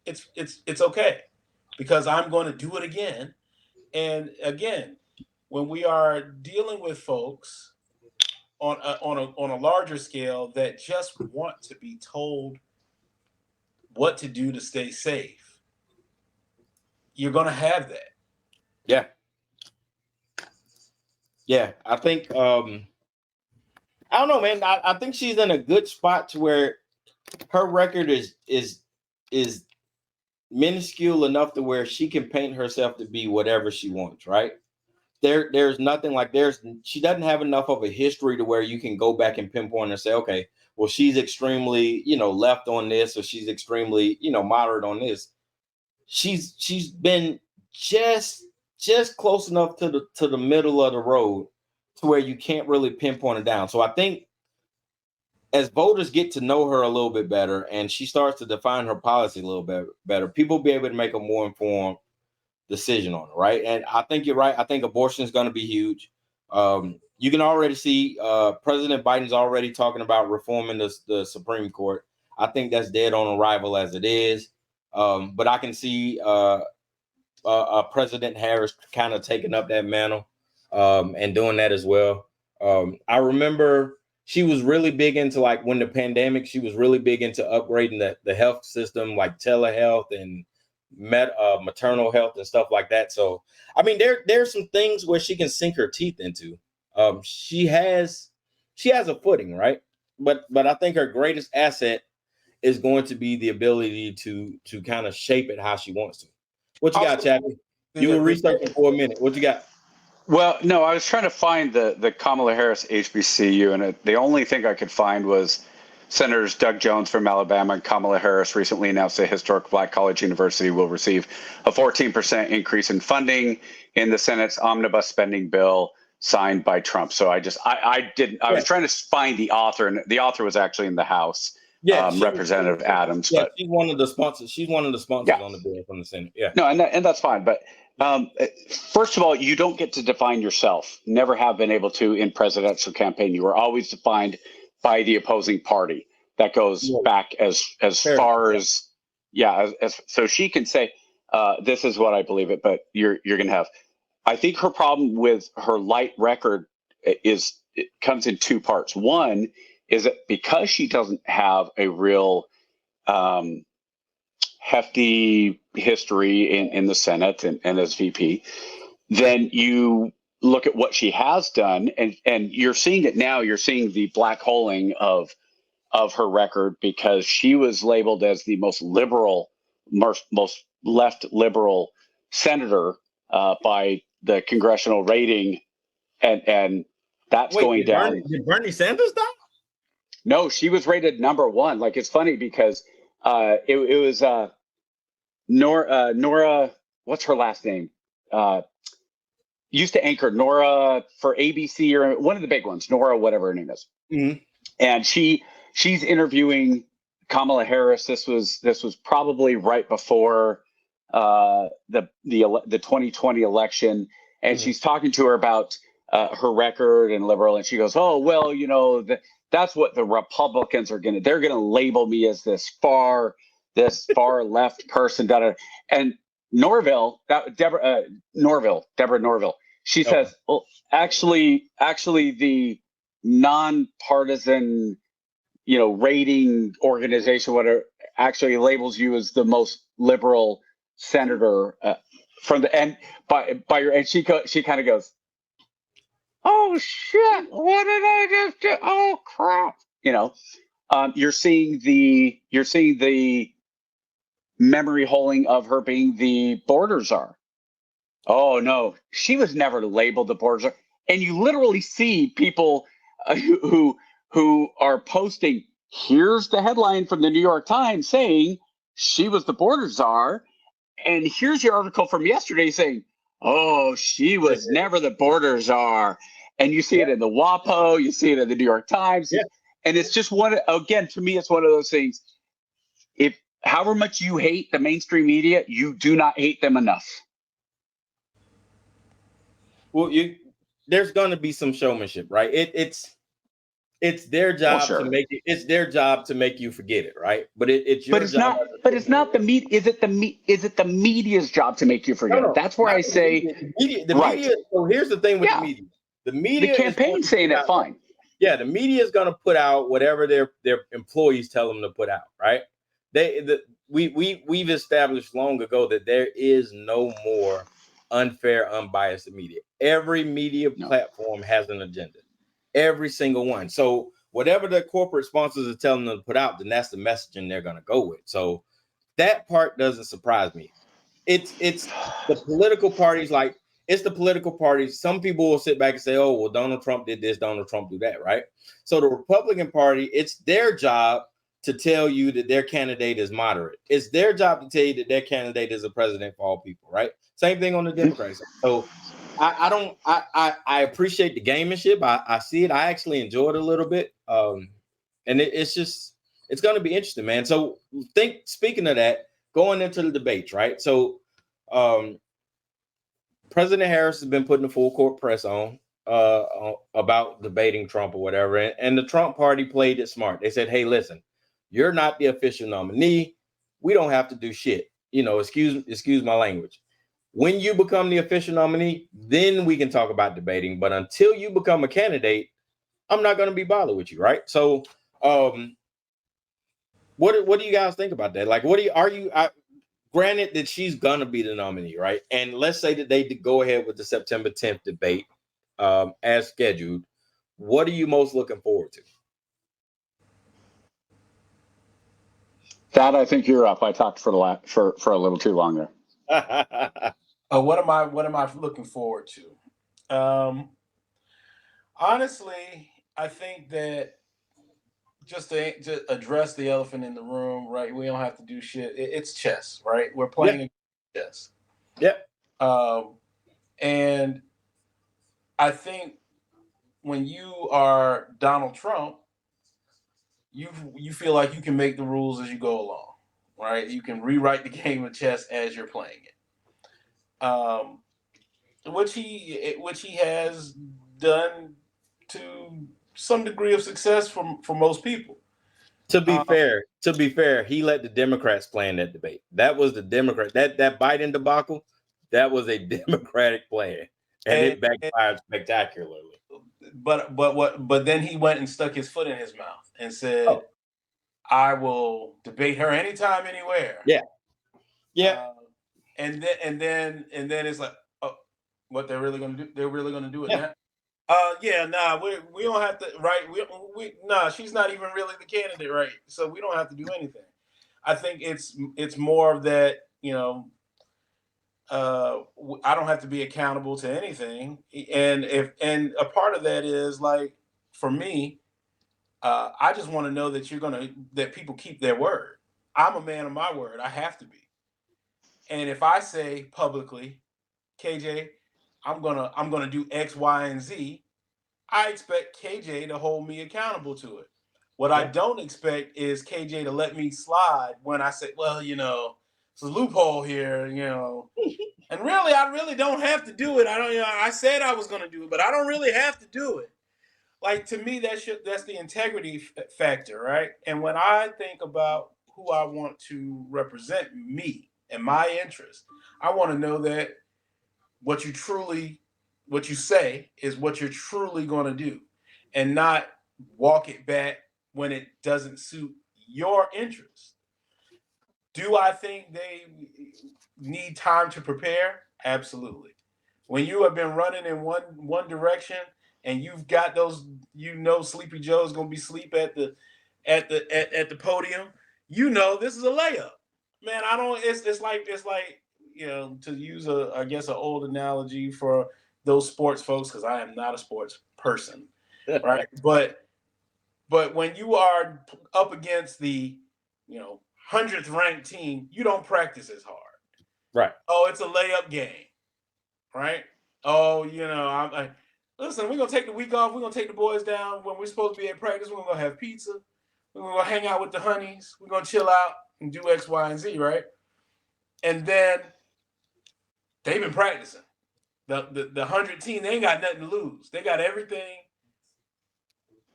it's okay, because I'm going to do it again. And again, when we are dealing with folks on a larger scale that just want to be told what to do to stay safe, you're going to have that. Yeah, I think I don't know, man. I think she's in a good spot to where her record is minuscule enough to where she can paint herself to be whatever she wants, right? There's nothing like she doesn't have enough of a history to where you can go back and pinpoint and say, okay, well, she's extremely, left on this, or she's extremely, moderate on this. She's been just close enough to the middle of the road to where you can't really pinpoint it down. So I think as voters get to know her a little bit better and she starts to define her policy a little bit better, people will be able to make a more informed decision on it, right? And I think you're right. I think abortion is going to be huge. You can already see President Biden's already talking about reforming the Supreme Court. I think that's dead on arrival as it is. But I can see President Harris kind of taking up that mantle and doing that as well. I remember she was really big into, like, when the pandemic, she was really big into upgrading the health system, like telehealth and maternal health and stuff like that. So, I mean, there's some things where she can sink her teeth into. She has a footing, right? But I think her greatest asset is going to be the ability to kind of shape it how she wants to. What you got, Chappie? You were researching for a minute. What you got? Well, no, I was trying to find the Kamala Harris HBCU, and the only thing I could find was Senators Doug Jones from Alabama and Kamala Harris recently announced a historic Black college university will receive a 14% increase in funding in the Senate's omnibus spending bill signed by Trump. So I was trying to find the author, and the author was actually in the House. Representative Adams. Yeah, but she's one of the sponsors. She's one of the sponsors on the bill from the Senate. Yeah. No, and that's fine. But first of all, you don't get to define yourself. Never have been able to in presidential campaign. You are always defined by the opposing party. That goes back as far as so she can say this is what I believe it, but you're gonna have. I think her problem with her light record comes in two parts. One is that because she doesn't have a real hefty history in the Senate and as VP, then you look at what she has done, and you're seeing it now. You're seeing the black holing of her record, because she was labeled as the most liberal, most left liberal senator by the congressional rating, and that's going down. Did Bernie Sanders die? No, she was rated number one. Like, it's funny because it was Nora. What's her last name? Used to anchor Nora for ABC, or one of the big ones, Nora, whatever her name is. Mm-hmm. And she's interviewing Kamala Harris. This was probably right before the 2020 election, and she's talking to her about her record and liberal, and she goes, "Oh, well, you know, that's what the Republicans are they're gonna label me as this far left person." And Deborah Norville, she says, "Well, actually, the nonpartisan, rating organization, whatever, actually labels you as the most liberal senator from the end by your." And she kind of goes, "Oh shit! What did I just do? Oh crap!" You're seeing the memory holing of her being the border czar. Oh no, she was never labeled the border czar. And you literally see people who are posting, here's the headline from the New York Times saying she was the border czar, and here's your article from yesterday saying, oh, she was never the border czar. And you see it in the WAPO, you see it in the New York Times. Yeah. And it's just to me, it's one of those things. If however much you hate the mainstream media, you do not hate them enough. Well, there's going to be some showmanship, right? It's their job to make it. It's their job to make you forget it, right? But it's your job. It's not the media. Is it the media's job to make you forget it? That's where I say the media. So here's the thing with the media. The media, the campaign saying it fine. Yeah, the media is going to put out whatever their employees tell them to put out, right? We've established long ago that there is no more unfair, unbiased media. Every media platform has an agenda. Every single one. So whatever the corporate sponsors are telling them to put out, then that's the messaging they're going to go with. So that part doesn't surprise me. It's the political parties. Like, it's the political parties. Some people will sit back and say, oh, well, Donald Trump did this, Donald Trump do that, right? So the Republican Party, it's their job to tell you that their candidate is moderate. It's their job to tell you that their candidate is a president for all people, right? Same thing on the Democrats. So I appreciate the gamemanship. I see it. I actually enjoy it a little bit. And it's going to be interesting, man. So speaking of that, going into the debates, right? So President Harris has been putting a full court press on about debating Trump or whatever. And the Trump party played it smart. They said, hey, listen, you're not the official nominee. We don't have to do shit. You know, excuse my language. When you become the official nominee, then we can talk about debating. But until you become a candidate, I'm not going to be bothered with you, right? So, what do you guys think about that? Like, granted that she's going to be the nominee, right? And let's say that they go ahead with the September 10th debate as scheduled. What are you most looking forward to? That I think you're up. I talked for a little too long there. What am I looking forward to? Honestly, I think that just to address the elephant in the room, right? We don't have to do shit. It's chess, right? We're playing chess. Yep. And I think when you are Donald Trump, you feel like you can make the rules as you go along, right? You can rewrite the game of chess as you're playing it. Which he has done to some degree of success for most people. To be fair, he let the Democrats play in that debate. That was the Democrat that Biden debacle. That was a Democratic plan, and it backfired spectacularly. But then he went and stuck his foot in his mouth and said, "I will debate her anytime, anywhere." Yeah, yeah. And then it's like, oh, what they're really going to do? They're really going to do it now? We don't have to, right? She's not even really the candidate, right? So we don't have to do anything. I think it's more of that, you know. I don't have to be accountable to anything, and a part of that is like for me, I just want to know that people keep their word. I'm a man of my word. I have to be, and if I say publicly, KJ, I'm gonna do X, Y, and Z, I expect KJ to hold me accountable to it. What I don't expect is KJ to let me slide when I say, well, you know, it's a loophole here, you know. And really, I really don't have to do it. I said I was going to do it, but I don't really have to do it. Like, to me, that's the integrity factor, right? And when I think about who I want to represent me and my interests, I want to know that what you say is what you're truly going to do, and not walk it back when it doesn't suit your interests. Do I think they need time to prepare? Absolutely. When you have been running in one direction and you've got those, Sleepy Joe's gonna be asleep at the podium, this is a layup. Man, I don't. It's like to use I guess an old analogy for those sports folks, because I am not a sports person, right? But when you are up against the 100th ranked team, you don't practice as hard. Right. Oh, it's a layup game. Right. Oh, listen, we're going to take the week off. We're going to take the boys down when we're supposed to be at practice. We're going to have pizza. We're going to hang out with the honeys. We're going to chill out and do X, Y, and Z, right? And then they've been practicing. The 100 team, they ain't got nothing to lose. They got everything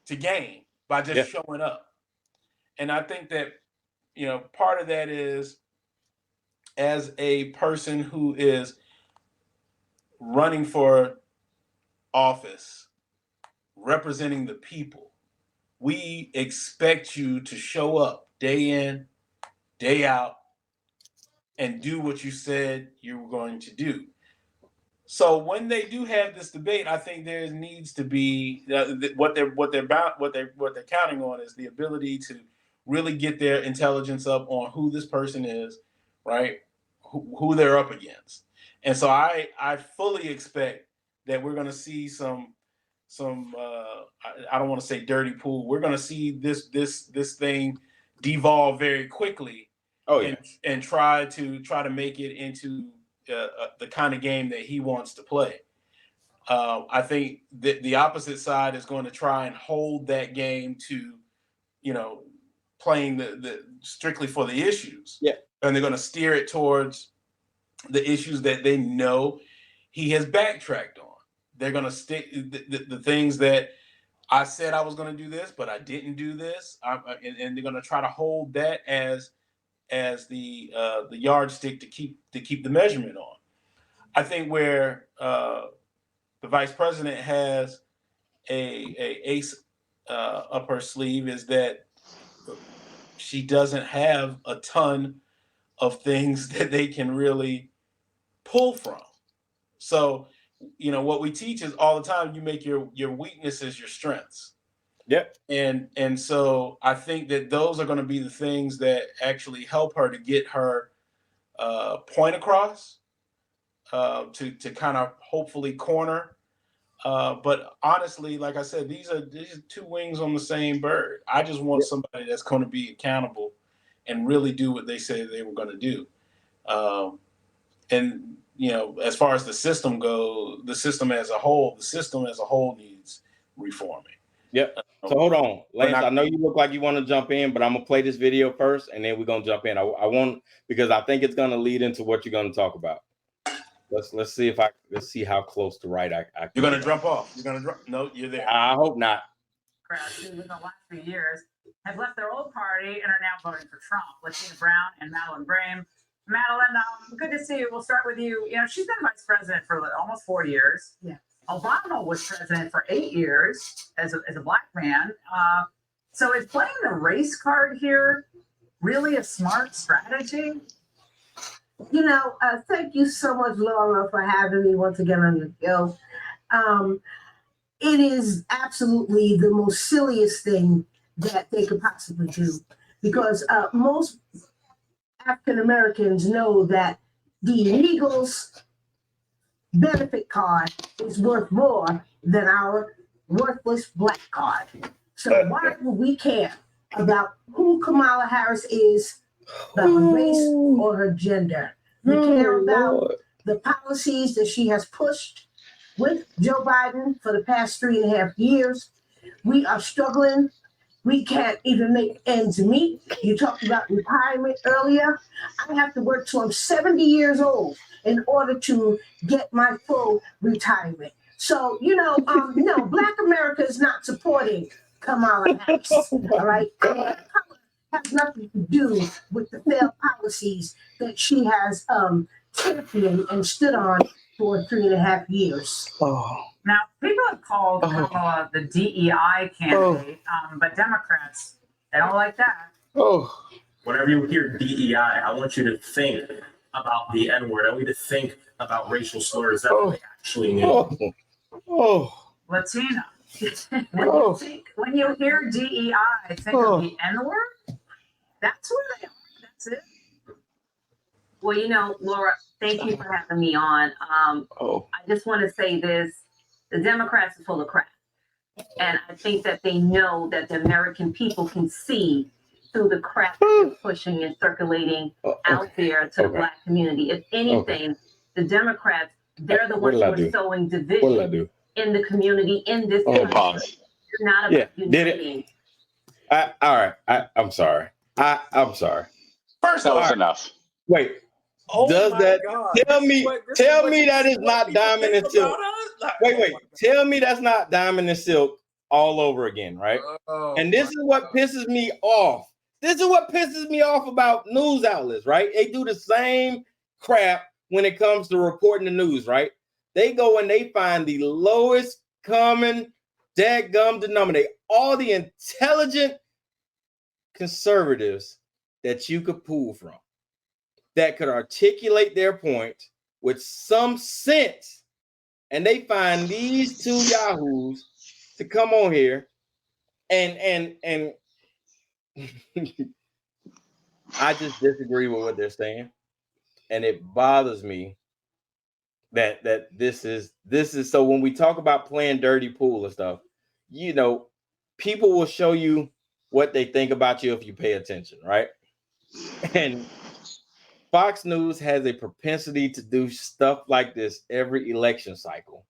to gain by just showing up. And I think that, part of that is, as a person who is running for office, representing the people, we expect you to show up day in, day out, and do what you said you were going to do. So when they do have this debate, I think there needs to be what they're counting on is the ability to really get their intelligence up on who this person is, right? Who they're up against. And so I fully expect that we're going to see some I don't want to say dirty pool. We're going to see this thing devolve very quickly. Oh yeah. And try to make it into the kind of game that he wants to play. I think that the opposite side is going to try and hold that game to, playing the strictly for the issues. Yeah. And they're going to steer it towards the issues that they know he has backtracked on. They're going to stick the things that I said I was going to do this, but I didn't do this, and they're going to try to hold that as the yardstick to keep the measurement on. I think where the vice president has a ace up her sleeve is that she doesn't have a ton of things that they can really pull from. So, what we teach is all the time, you make your weaknesses your strengths. Yep. And so I think that those are going to be the things that actually help her to get her point across, to kind of hopefully corner. But honestly, like I said, these are two wings on the same bird. I just want somebody that's going to be accountable and really do what they say they were going to do. And as far as the system goes, the system as a whole needs reforming. Yep. So hold on, Lance. I know you look like you want to jump in, but I'm gonna play this video first, and then we're gonna jump in. I want, because I think it's gonna lead into what you're gonna talk about. Let's see how close to right I can. You're gonna jump off. You're gonna drop. No, you're there. I hope not. Who in the last few years have left their old party and are now voting for Trump. Latina Brown and Madeline Brame. Madeline, good to see you. We'll start with you. She's been vice president for almost 4 years. Yeah. Obama was president for 8 years as a black man. So is playing the race card here really a smart strategy? Thank you so much, Laura, for having me once again on the show. It is absolutely the most silliest thing that they could possibly do, because most African Americans know that the illegals' benefit card is worth more than our worthless black card. So why do we care about who Kamala Harris is, about her race or her gender? We care about the policies that she has pushed with Joe Biden for the past 3.5 years. We are struggling. We can't even make ends meet. You talked about retirement earlier. I have to work till I'm 70 years old in order to get my full retirement. So, no, Black America is not supporting Kamala Harris, all right? Color has nothing to do with the failed policies that she has championed and stood on for 3.5 years. Now, people have called Kamala the DEI candidate, but Democrats, they don't like that. Whenever you hear DEI, I want you to think about the N-word. I want you to think about racial slurs. That's what they actually mean. Latina. When you hear DEI, think of the N-word? That's where they are. That's it. Well, Laura, thank you for having me on. I just want to say this. The Democrats are full of crap. And I think that they know that the American people can see through the crap that they're pushing and circulating out there to the Black community. If anything, the Democrats, they're the ones who are sowing division in the community, in this country. It's not about unity. All right. I'm sorry. I'm sorry. First, that was enough. Wait. Does that tell me that is not diamond and silk? Wait. Tell me that's not diamond and silk all over again, right? And this is what pisses me off. This is what pisses me off about news outlets, right? They do the same crap when it comes to reporting the news, right? They go and they find the lowest common dadgum denominator, all the intelligent conservatives that you could pull from, that could articulate their point with some sense, and they find these two yahoos to come on here and I just disagree with what they're saying, and it bothers me that this is so. When we talk about playing dirty pool and stuff, people will show you what they think about you if you pay attention, right? And Fox News has a propensity to do stuff like this every election cycle,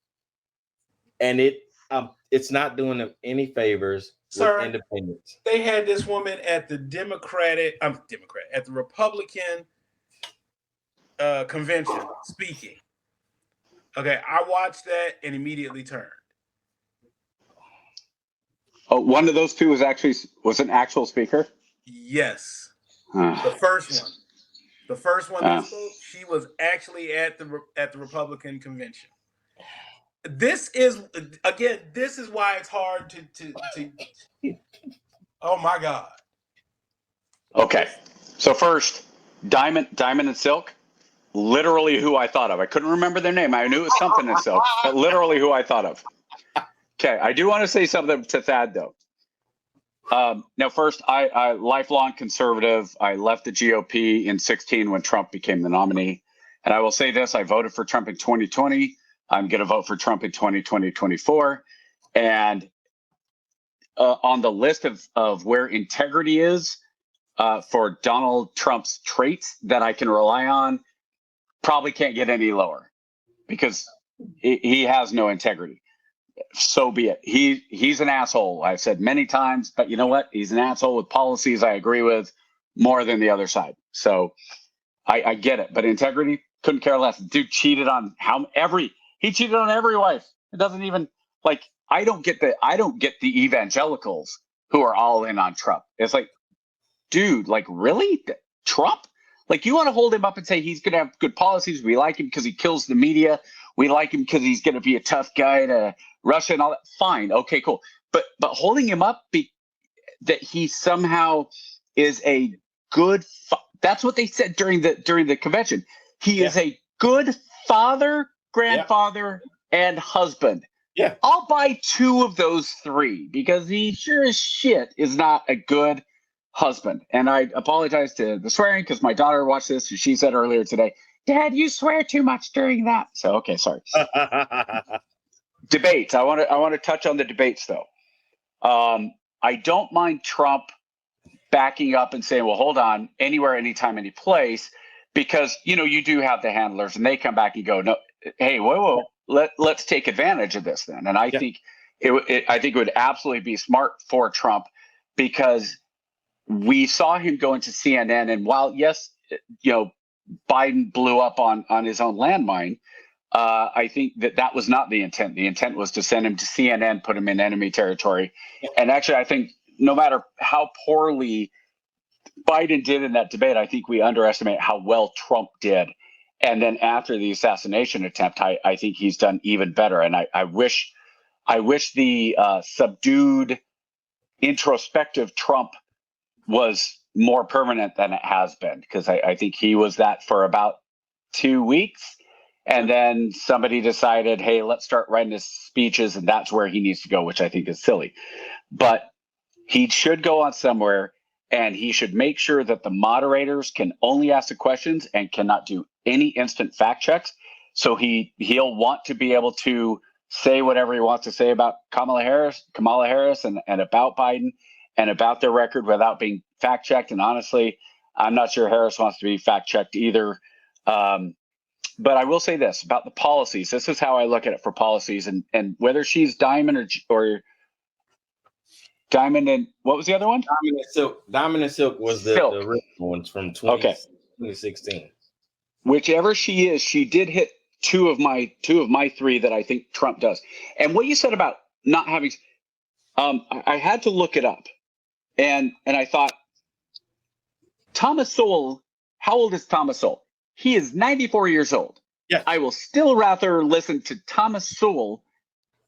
and it's not doing them any favors. With independence. They had this woman at the at the Republican convention speaking. Okay, I watched that and immediately turned. Oh, one of those two was an actual speaker. Yes, the first one. The first one that spoke, she was actually at the Republican convention. This is why it's hard to oh my God. Okay. So first, Diamond and Silk, literally who I thought of. I couldn't remember their name. I knew it was something in Silk, but literally who I thought of. Okay, I do want to say something to Thad though. Now, first, I lifelong conservative. I left the GOP in 2016 when Trump became the nominee. And I will say this, I voted for Trump in 2020. I'm going to vote for Trump in 2024. And on the list of where integrity is for Donald Trump's traits that I can rely on, probably can't get any lower because he has no integrity. So be it. He's an asshole. I've said many times, but you know what? He's an asshole with policies I agree with more than the other side. So I get it. But integrity, couldn't care less. Dude cheated on he cheated on every wife. It doesn't even like I don't get the evangelicals who are all in on Trump. It's like, dude, like really? Trump? Like you want to hold him up and say he's gonna have good policies. We like him because he kills the media. We like him because he's gonna be a tough guy to Russia and all that. Fine, okay, cool. But holding him up that he somehow is a good. That's what they said during the convention. He is a good father, grandfather, and husband. Yeah, I'll buy 2 of those 3 because he sure as shit is not a good husband. And I apologize to the swearing because my daughter watched this. She said earlier today, "Dad, you swear too much during that." So okay, sorry. Debates. I want to touch on the debates though. I don't mind Trump backing up and saying, "Well, hold on, anywhere, anytime, any place," because you do have the handlers, and they come back and go, "No, hey, whoa, let's take advantage of this then." And I think I think it would absolutely be smart for Trump because we saw him go into CNN, and while yes, Biden blew up on his own landmine. I think that was not the intent. The intent was to send him to CNN, put him in enemy territory. And actually, I think no matter how poorly Biden did in that debate, I think we underestimate how well Trump did. And then after the assassination attempt, I think he's done even better. And I wish the subdued, introspective Trump was more permanent than it has been, because I think he was that for about 2 weeks. And then somebody decided, hey, let's start writing his speeches, and that's where he needs to go, which I think is silly. But he should go on somewhere, and he should make sure that the moderators can only ask the questions and cannot do any instant fact checks. So he'll want to be able to say whatever he wants to say about Kamala Harris and about Biden and about their record without being fact checked. And honestly, I'm not sure Harris wants to be fact checked either. But I will say this about the policies. This is how I look at it for policies, and whether she's Diamond or Diamond and what was the other one? Diamond and Silk was the original ones from 2016. Whichever she is, she did hit two of my 3 that I think Trump does. And what you said about not having, I had to look it up, and I thought, Thomas Sowell. How old is Thomas Sowell? He is 94 years old. Yeah. I will still rather listen to Thomas Sowell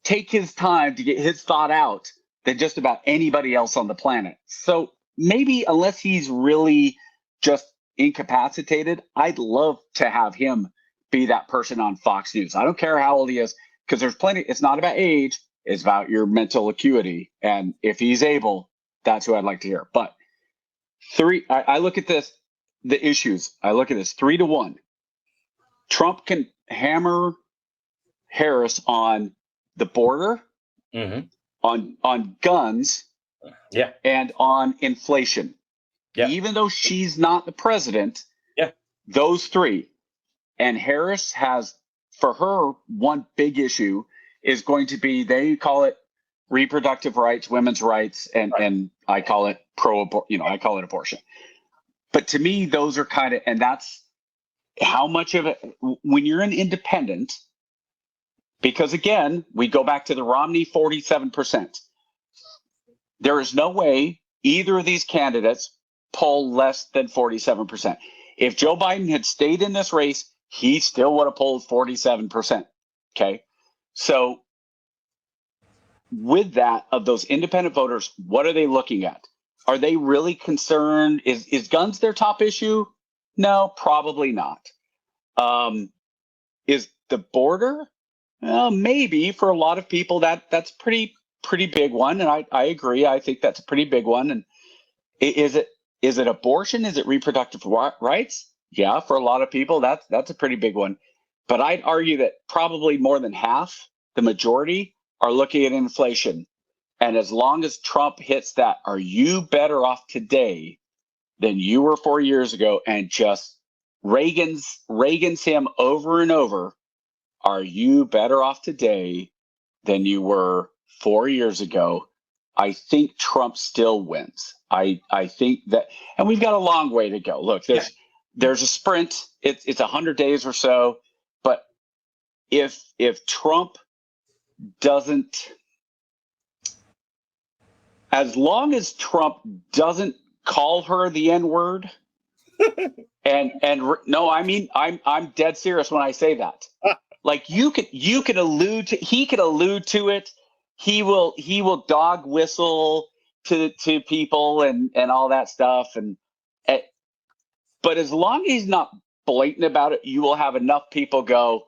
take his time to get his thought out than just about anybody else on the planet. So maybe unless he's really just incapacitated, I'd love to have him be that person on Fox News. I don't care how old he is, because there's plenty. It's not about age. It's about your mental acuity. And if he's able, that's who I'd like to hear. But 3, I look at this. The issues, I look at this 3-1. Trump can hammer Harris on the border, on guns, and on inflation. Yeah. Even though she's not the president, those 3. And Harris has, for her, one big issue is going to be, they call it reproductive rights, women's rights, and I call it I call it abortion. But to me, those are kind of, and that's how much of it, when you're an independent, Because again, we go back to the Romney 47%. There is no way either of these candidates poll less than 47%. If Joe Biden had stayed in this race, he still would have polled 47%. Okay. So with that, of those independent voters, what are they looking at? Are they really concerned? Is guns their top issue? No, probably not. Is the border? Well, maybe for a lot of people that's pretty big one, and I agree. I think that's a pretty big one. And is it abortion? Is it reproductive rights? Yeah, for a lot of people that's a pretty big one. But I'd argue that probably more than half, the majority, are looking at inflation. And as long as Trump hits that, are you better off today than you were 4 years ago? And just Reagan's him over and over. Are you better off today than you were 4 years ago? I think Trump still wins. I think that, and we've got a long way to go. Look, there's a sprint. It's 100 days or so. But if Trump doesn't, as long as Trump doesn't call her the N-word, and no, I mean I'm dead serious when I say that. Like he could allude to it. He will dog whistle to people and all that stuff. But as long as he's not blatant about it, you will have enough people go,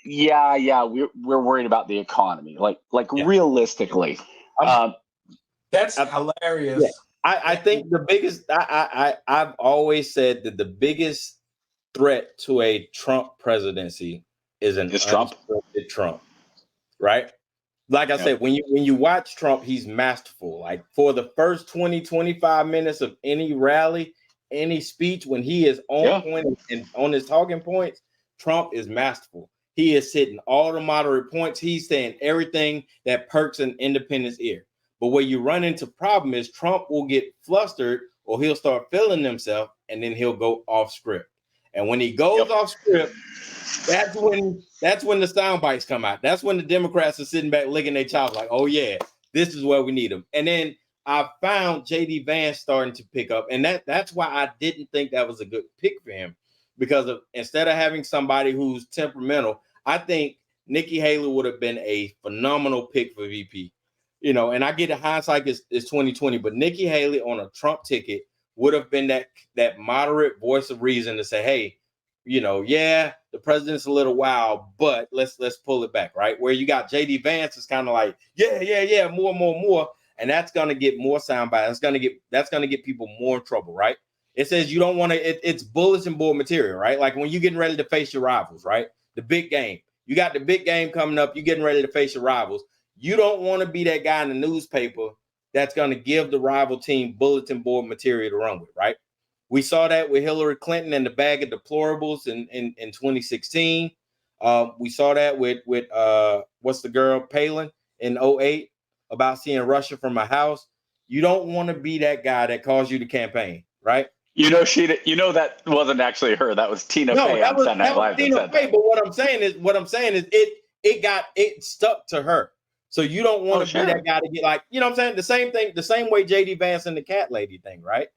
yeah, we're worried about the economy. Like realistically. That's hilarious. Yeah. I think the biggest, I've always said that the biggest threat to a Trump presidency is an unscripted Trump, right? Like I said, when you watch Trump, he's masterful. Like for the first 20-25 minutes of any rally, any speech, when he is on point and on his talking points, Trump is masterful. He is hitting all the moderate points. He's saying everything that perks an independent's ear. But where you run into problem is Trump will get flustered or he'll start feeling himself and then he'll go off script. And when he goes off script, that's when the sound bites come out. That's when the Democrats are sitting back licking their chops like, oh yeah, this is where we need them. And then I found J.D. Vance starting to pick up. And that's why I didn't think that was a good pick for him, because instead of having somebody who's temperamental, I think Nikki Haley would have been a phenomenal pick for VP. You know, and I get it, hindsight is 2020, but Nikki Haley on a Trump ticket would have been that moderate voice of reason to say, hey, you know, yeah, the president's a little wild, but let's pull it back, right? Where you got J.D. Vance is kind of like, yeah, more, and that's gonna get more soundbite. That's gonna get people more in trouble, right? It says you don't want to. It's bulletin board material, right? Like when you're getting ready to face your rivals, right? The big game. You got the big game coming up. You're getting ready to face your rivals. You don't want to be that guy in the newspaper that's going to give the rival team bulletin board material to run with, right? We saw that with Hillary Clinton and the bag of deplorables in 2016. We saw that with what's the girl, Palin, in 2008 about seeing Russia from a house. You don't want to be that guy that calls you to campaign, right? That wasn't actually her. That was Tina Fey on Sunday Night Live. Tina Fey, but what I'm saying is it stuck to her. So you don't want to be that guy to get like, you know what I'm saying? The same thing, the same way J.D. Vance and the cat lady thing, right?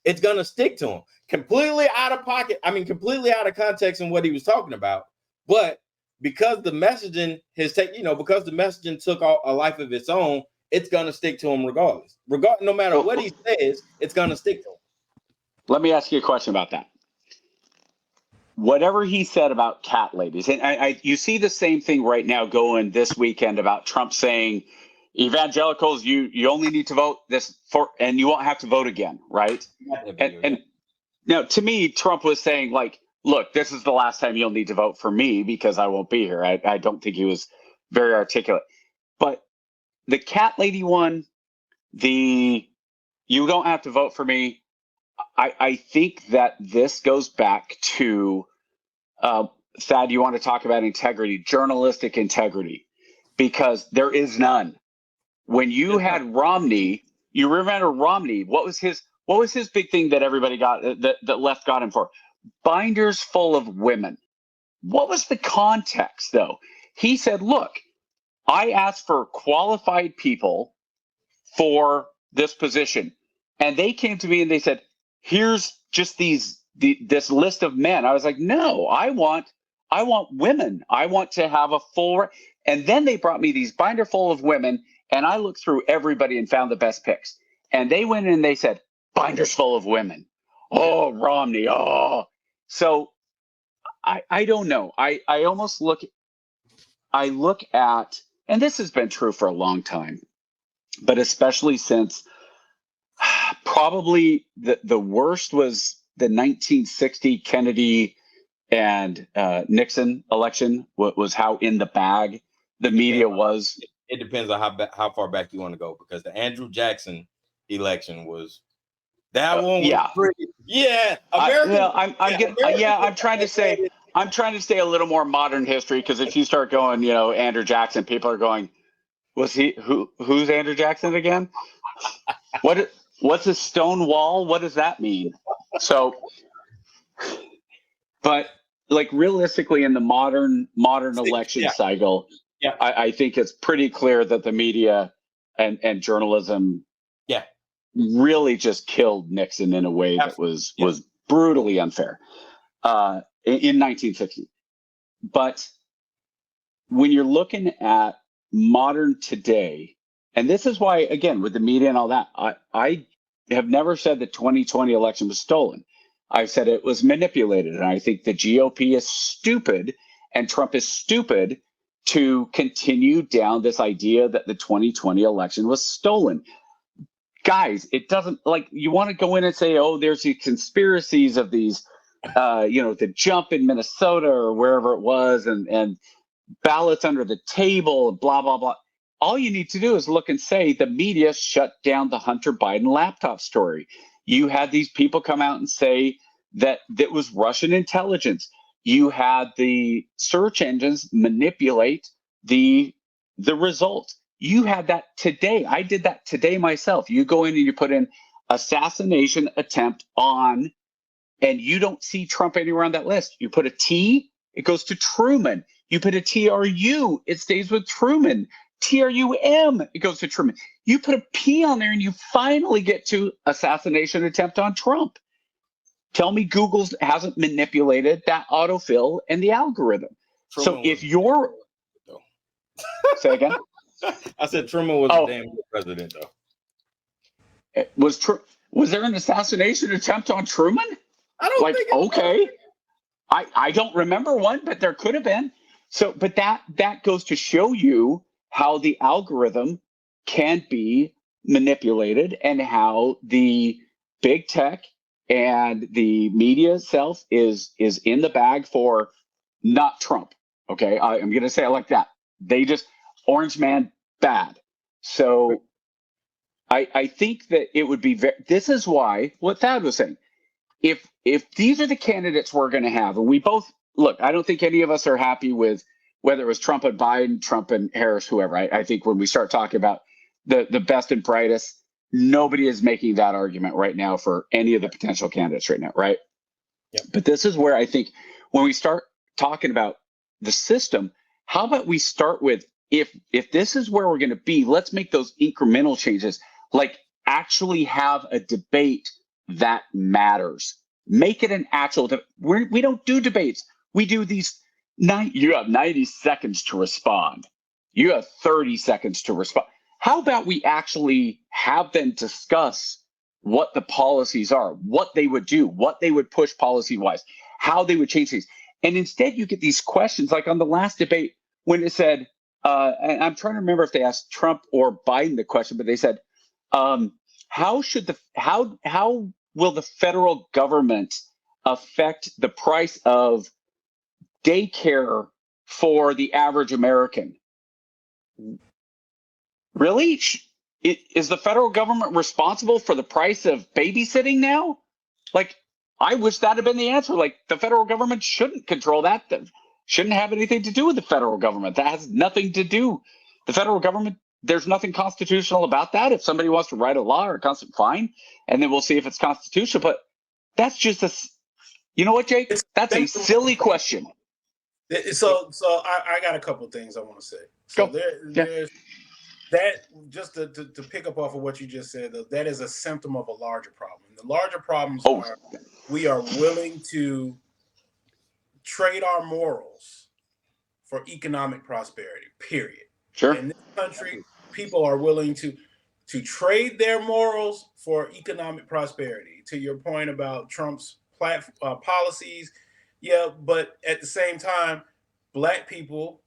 It's going to stick to him. Completely out of pocket. I mean, completely out of context in what he was talking about. But because the messaging because the messaging took a life of its own, it's going to stick to him regardless. No matter what he says, it's going to stick to him. Let me ask you a question about that. Whatever he said about cat ladies, and you see the same thing right now going this weekend about Trump saying, evangelicals, you only need to vote this for, and you won't have to vote again, right? And now, to me, Trump was saying, like, look, this is the last time you'll need to vote for me because I won't be here. I don't think he was very articulate. But the cat lady one, you don't have to vote for me. I think that this goes back to, Thad, you want to talk about integrity, journalistic integrity, because there is none. When you had Romney, you remember Romney, what was his big thing that everybody got, that left got him for? Binders full of women. What was the context, though? He said, look, I asked for qualified people for this position. And they came to me and they said, here's just this list of men. I was like, no, I want women. I want to have a full. And then they brought me these binder full of women, and I looked through everybody and found the best picks. And they went in and they said, binders full of women. Oh, Romney. Oh, so I don't know. I almost look at, and this has been true for a long time, but especially since probably the worst was the 1960 Kennedy and Nixon election, was how in the bag the media was. It depends on how far back you want to go, because the Andrew Jackson election was that one. Was pretty, I'm trying to say a little more modern history, because if you start going, Andrew Jackson, people are going, was he who's Andrew Jackson again? What's a stone wall? What does that mean? So, but like realistically, in the modern election cycle, I think it's pretty clear that the media and journalism, really just killed Nixon in a way that was brutally unfair in 1960. But when you're looking at modern today, and this is why, again, with the media and all that, I have never said the 2020 election was stolen. I've said it was manipulated. And I think the GOP is stupid and Trump is stupid to continue down this idea that the 2020 election was stolen. Guys, it doesn't, like, you want to go in and say, oh, there's these conspiracies of these, the jump in Minnesota or wherever it was, and ballots under the table, blah, blah, blah. All you need to do is look and say the media shut down the Hunter Biden laptop story. You had these people come out and say that was Russian intelligence. You had the search engines manipulate the results. You had that today. I did that today myself. You go in and you put in assassination attempt on, and you don't see Trump anywhere on that list. You put a T, it goes to Truman. You put a TRU, it stays with Truman. TRUM, it goes to Truman. You put a P on there and you finally get to assassination attempt on Trump. Tell me Google hasn't manipulated that autofill and the algorithm. Truman, so if you're... Say again? I said Truman was a damn good president, though. Was there an assassination attempt on Truman? I don't think okay. I don't remember one, but there could have been. So, but that goes to show you how the algorithm can be manipulated and how the big tech and the media itself is in the bag for not Trump. Okay, I'm going to say it like that. They just Orange Man bad. So I think that it would be this is why what Thad was saying. If these are the candidates we're going to have, and we both look, I don't think any of us are happy with whether it was Trump and Biden, Trump and Harris, whoever. I think when we start talking about the best and brightest, nobody is making that argument right now for any of the potential candidates right now, right? Yep. But this is where I think when we start talking about the system, how about we start with if this is where we're going to be, let's make those incremental changes, like actually have a debate that matters. Make it an actual we don't do debates. We do these you have 90 seconds to respond. You have 30 seconds to respond. How about we actually have them discuss what the policies are, what they would do, what they would push policy-wise, how they would change things. And instead you get these questions like on the last debate when it said, and I'm trying to remember if they asked Trump or Biden the question, but they said, how will the federal government affect the price of daycare for the average American? Really? Is the federal government responsible for the price of babysitting now? Like, I wish that had been the answer. Like, the federal government shouldn't control that. Shouldn't have anything to do with the federal government. That has nothing to do. The federal government, there's nothing constitutional about that. If somebody wants to write a law or fine, and then we'll see if it's constitutional. But that's just you know what, Jake? That's a silly question. So I got a couple of things I want to say. So there's that, just to pick up off of what you just said, though, that is a symptom of a larger problem. The larger problems are we are willing to trade our morals for economic prosperity, period. Sure. In this country, people are willing to trade their morals for economic prosperity. To your point about Trump's policies, yeah, but at the same time, Black people,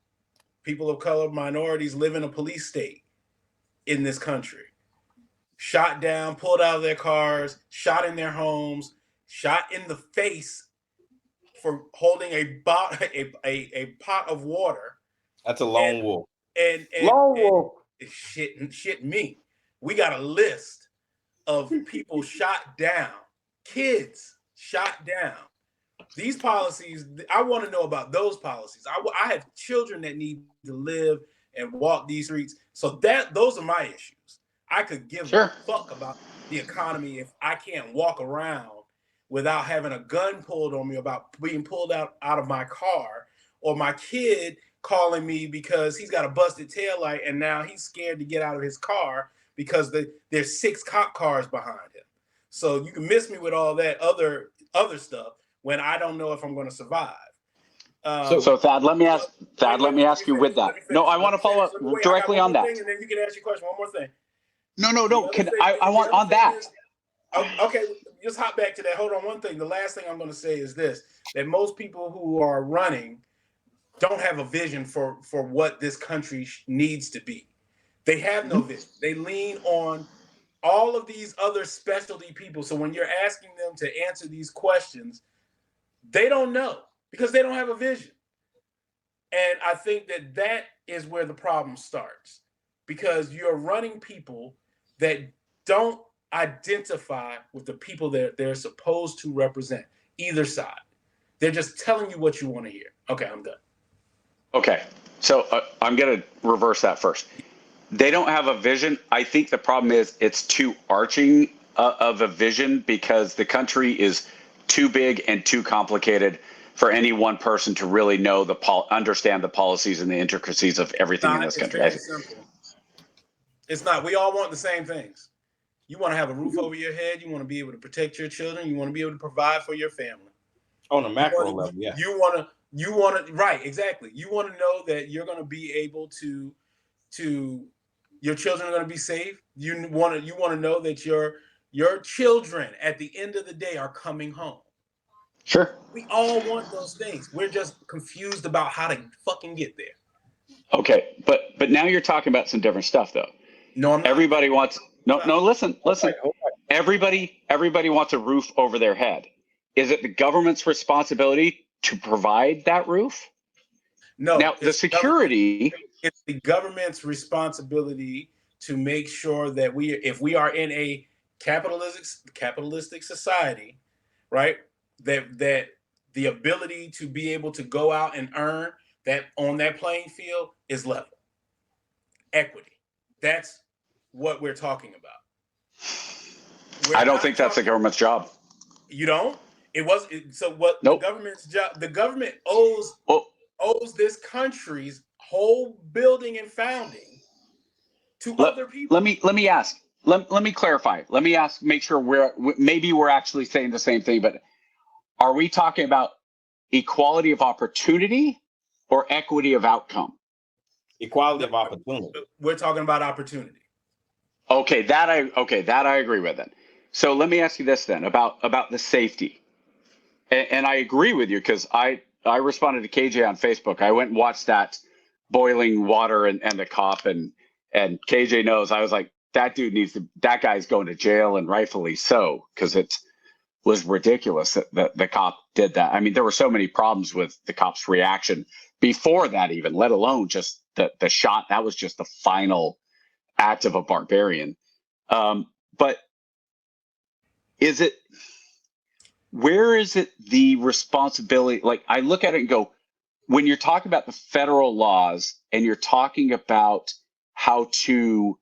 people of color, minorities live in a police state in this country. Shot down, pulled out of their cars, shot in their homes, shot in the face for holding a pot of water. That's a lone wolf. And lone wolf. Shit me. We got a list of people shot down, kids shot down. These policies, I want to know about those policies. I have children that need to live and walk these streets. So those are my issues. I could give a fuck about the economy if I can't walk around without having a gun pulled on me, about being pulled out of my car, or my kid calling me because he's got a busted taillight and now he's scared to get out of his car because there's 6 cop cars behind him. So you can miss me with all that other stuff when I don't know if I'm going to survive. So Thad, let me ask you with that. No, I want to follow up directly on that. And then you can ask your question. One more thing. No. I want on that. Okay, just hop back to that. Hold on, one thing. The last thing I'm going to say is this: that most people who are running don't have a vision for what this country needs to be. They have no vision. They lean on all of these other specialty people. So when you're asking them to answer these questions, they don't know because they don't have a vision. And I think that is where the problem starts, because you're running people that don't identify with the people that they're supposed to represent, either side. They're just telling you what you want to hear. Okay, I'm done. Okay, so I'm going to reverse that first. They don't have a vision. I think the problem is it's too arching of a vision, because the country is too big and too complicated for any one person to really know understand the policies and the intricacies of everything in this country. It's very simple. It's not. We all want the same things. You want to have a roof over your head. You want to be able to protect your children. You want to be able to provide for your family. On a macro level, yeah. You want to, right, exactly. You want to know that you're going to be able to your children are going to be safe. You want to know that your children at the end of the day are coming home. Sure. We all want those things. We're just confused about how to fucking get there. Okay, but now you're talking about some different stuff, though. No, I'm not. Everybody wants listen. Everybody wants a roof over their head. Is it the government's responsibility to provide that roof? No. Now the security. It's the government's responsibility to make sure that if we are in a capitalistic society, right, that the ability to be able to go out and earn that on that playing field is level. Equity. That's what we're talking about. I don't think that's the government's job. You don't? The government's job, the government owes this country's whole building and founding to other people. Let me ask. Let me clarify. Let me ask. Make sure we're actually saying the same thing. But are we talking about equality of opportunity or equity of outcome? Equality of opportunity. We're talking about opportunity. Okay, that I agree with it. So let me ask you this then about the safety. And I agree with you, because I responded to KJ on Facebook. I went and watched that boiling water and the cop, and KJ knows. I was like, that guy's going to jail, and rightfully so, because it was ridiculous that the cop did that. I mean, there were so many problems with the cop's reaction before that, even, let alone just the shot. That was just the final act of a barbarian. But where is it the responsibility? Like, I look at it and go, when you're talking about the federal laws and you're talking about how to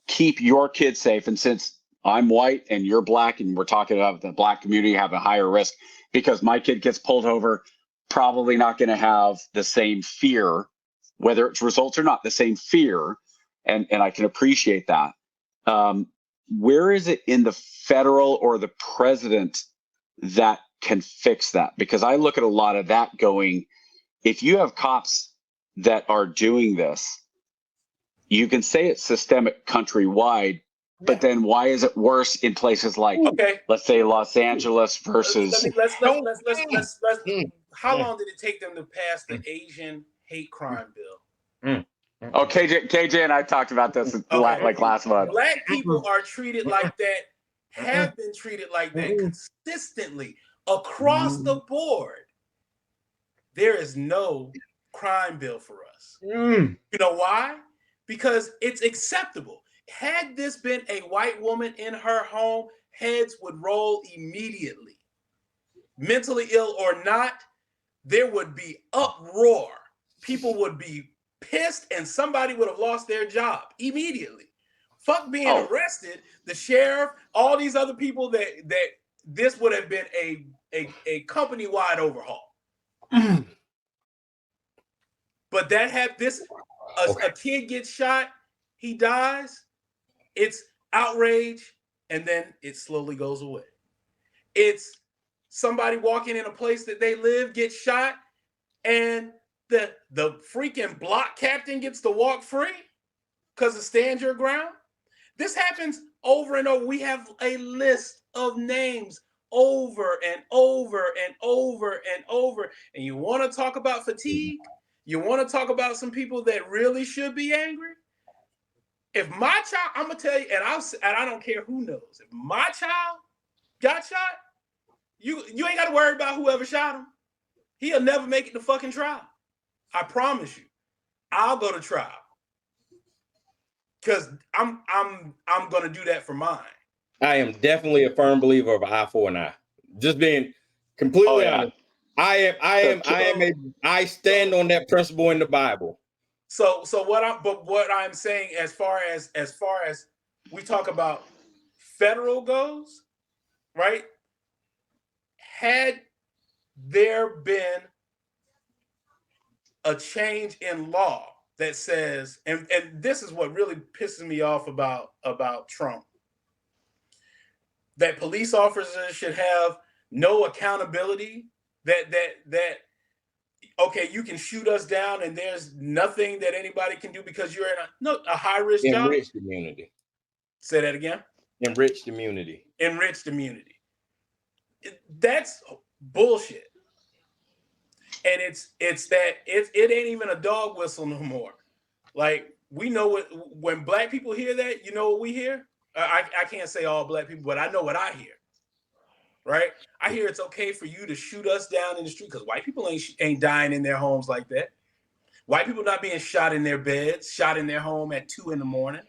keep your kids safe, and since I'm white and you're black and we're talking about the black community have a higher risk because my kid gets pulled over, probably not going to have the same fear, whether it's results or not, the same fear. And I can appreciate that. Where is it in the federal or the president that can fix that? Because I look at a lot of that going, if you have cops that are doing this, you can say it's systemic countrywide, but then why is it worse in places like, let's say, Los Angeles versus? How long did it take them to pass the Asian hate crime bill? Oh, KJ and I talked about this like last month. Black people are treated like that, have been treated like that consistently across the board. There is no crime bill for us. You know why? Because it's acceptable. Had this been a white woman in her home, heads would roll immediately. Mentally ill or not, there would be uproar. People would be pissed and somebody would have lost their job immediately. Fuck being arrested, the sheriff, all these other people that this would have been a company-wide overhaul. But that had this, a kid gets shot, he dies, it's outrage, and then it slowly goes away. It's somebody walking in a place that they live, gets shot, and the freaking block captain gets to walk free because of stand your ground. This happens over and over. We have a list of names over and over and over and over. And you want to talk about fatigue? You want to talk about some people that really should be angry? If my child, I'm gonna tell you, and I don't care who knows. If my child got shot, you ain't got to worry about whoever shot him. He'll never make it to fucking trial. I promise you. I'll go to trial because I'm gonna do that for mine. I am definitely a firm believer of eye for an eye. Just being completely honest. I stand on that principle in the Bible. So what I'm saying, as far as we talk about federal goes, right? Had there been a change in law that says, and this is what really pisses me off about Trump, that police officers should have no accountability, that okay, you can shoot us down and there's nothing that anybody can do because you're in a high-risk job. Enriched immunity. Say that again. Enriched immunity. Enriched immunity. That's bullshit. And it ain't even a dog whistle no more. Like, we know what, when black people hear that, you know what we hear? I can't say all black people, but I know what I hear. Right? I hear it's okay for you to shoot us down in the street because white people ain't dying in their homes like that. White people not being shot in their beds, shot in their home at 2 a.m.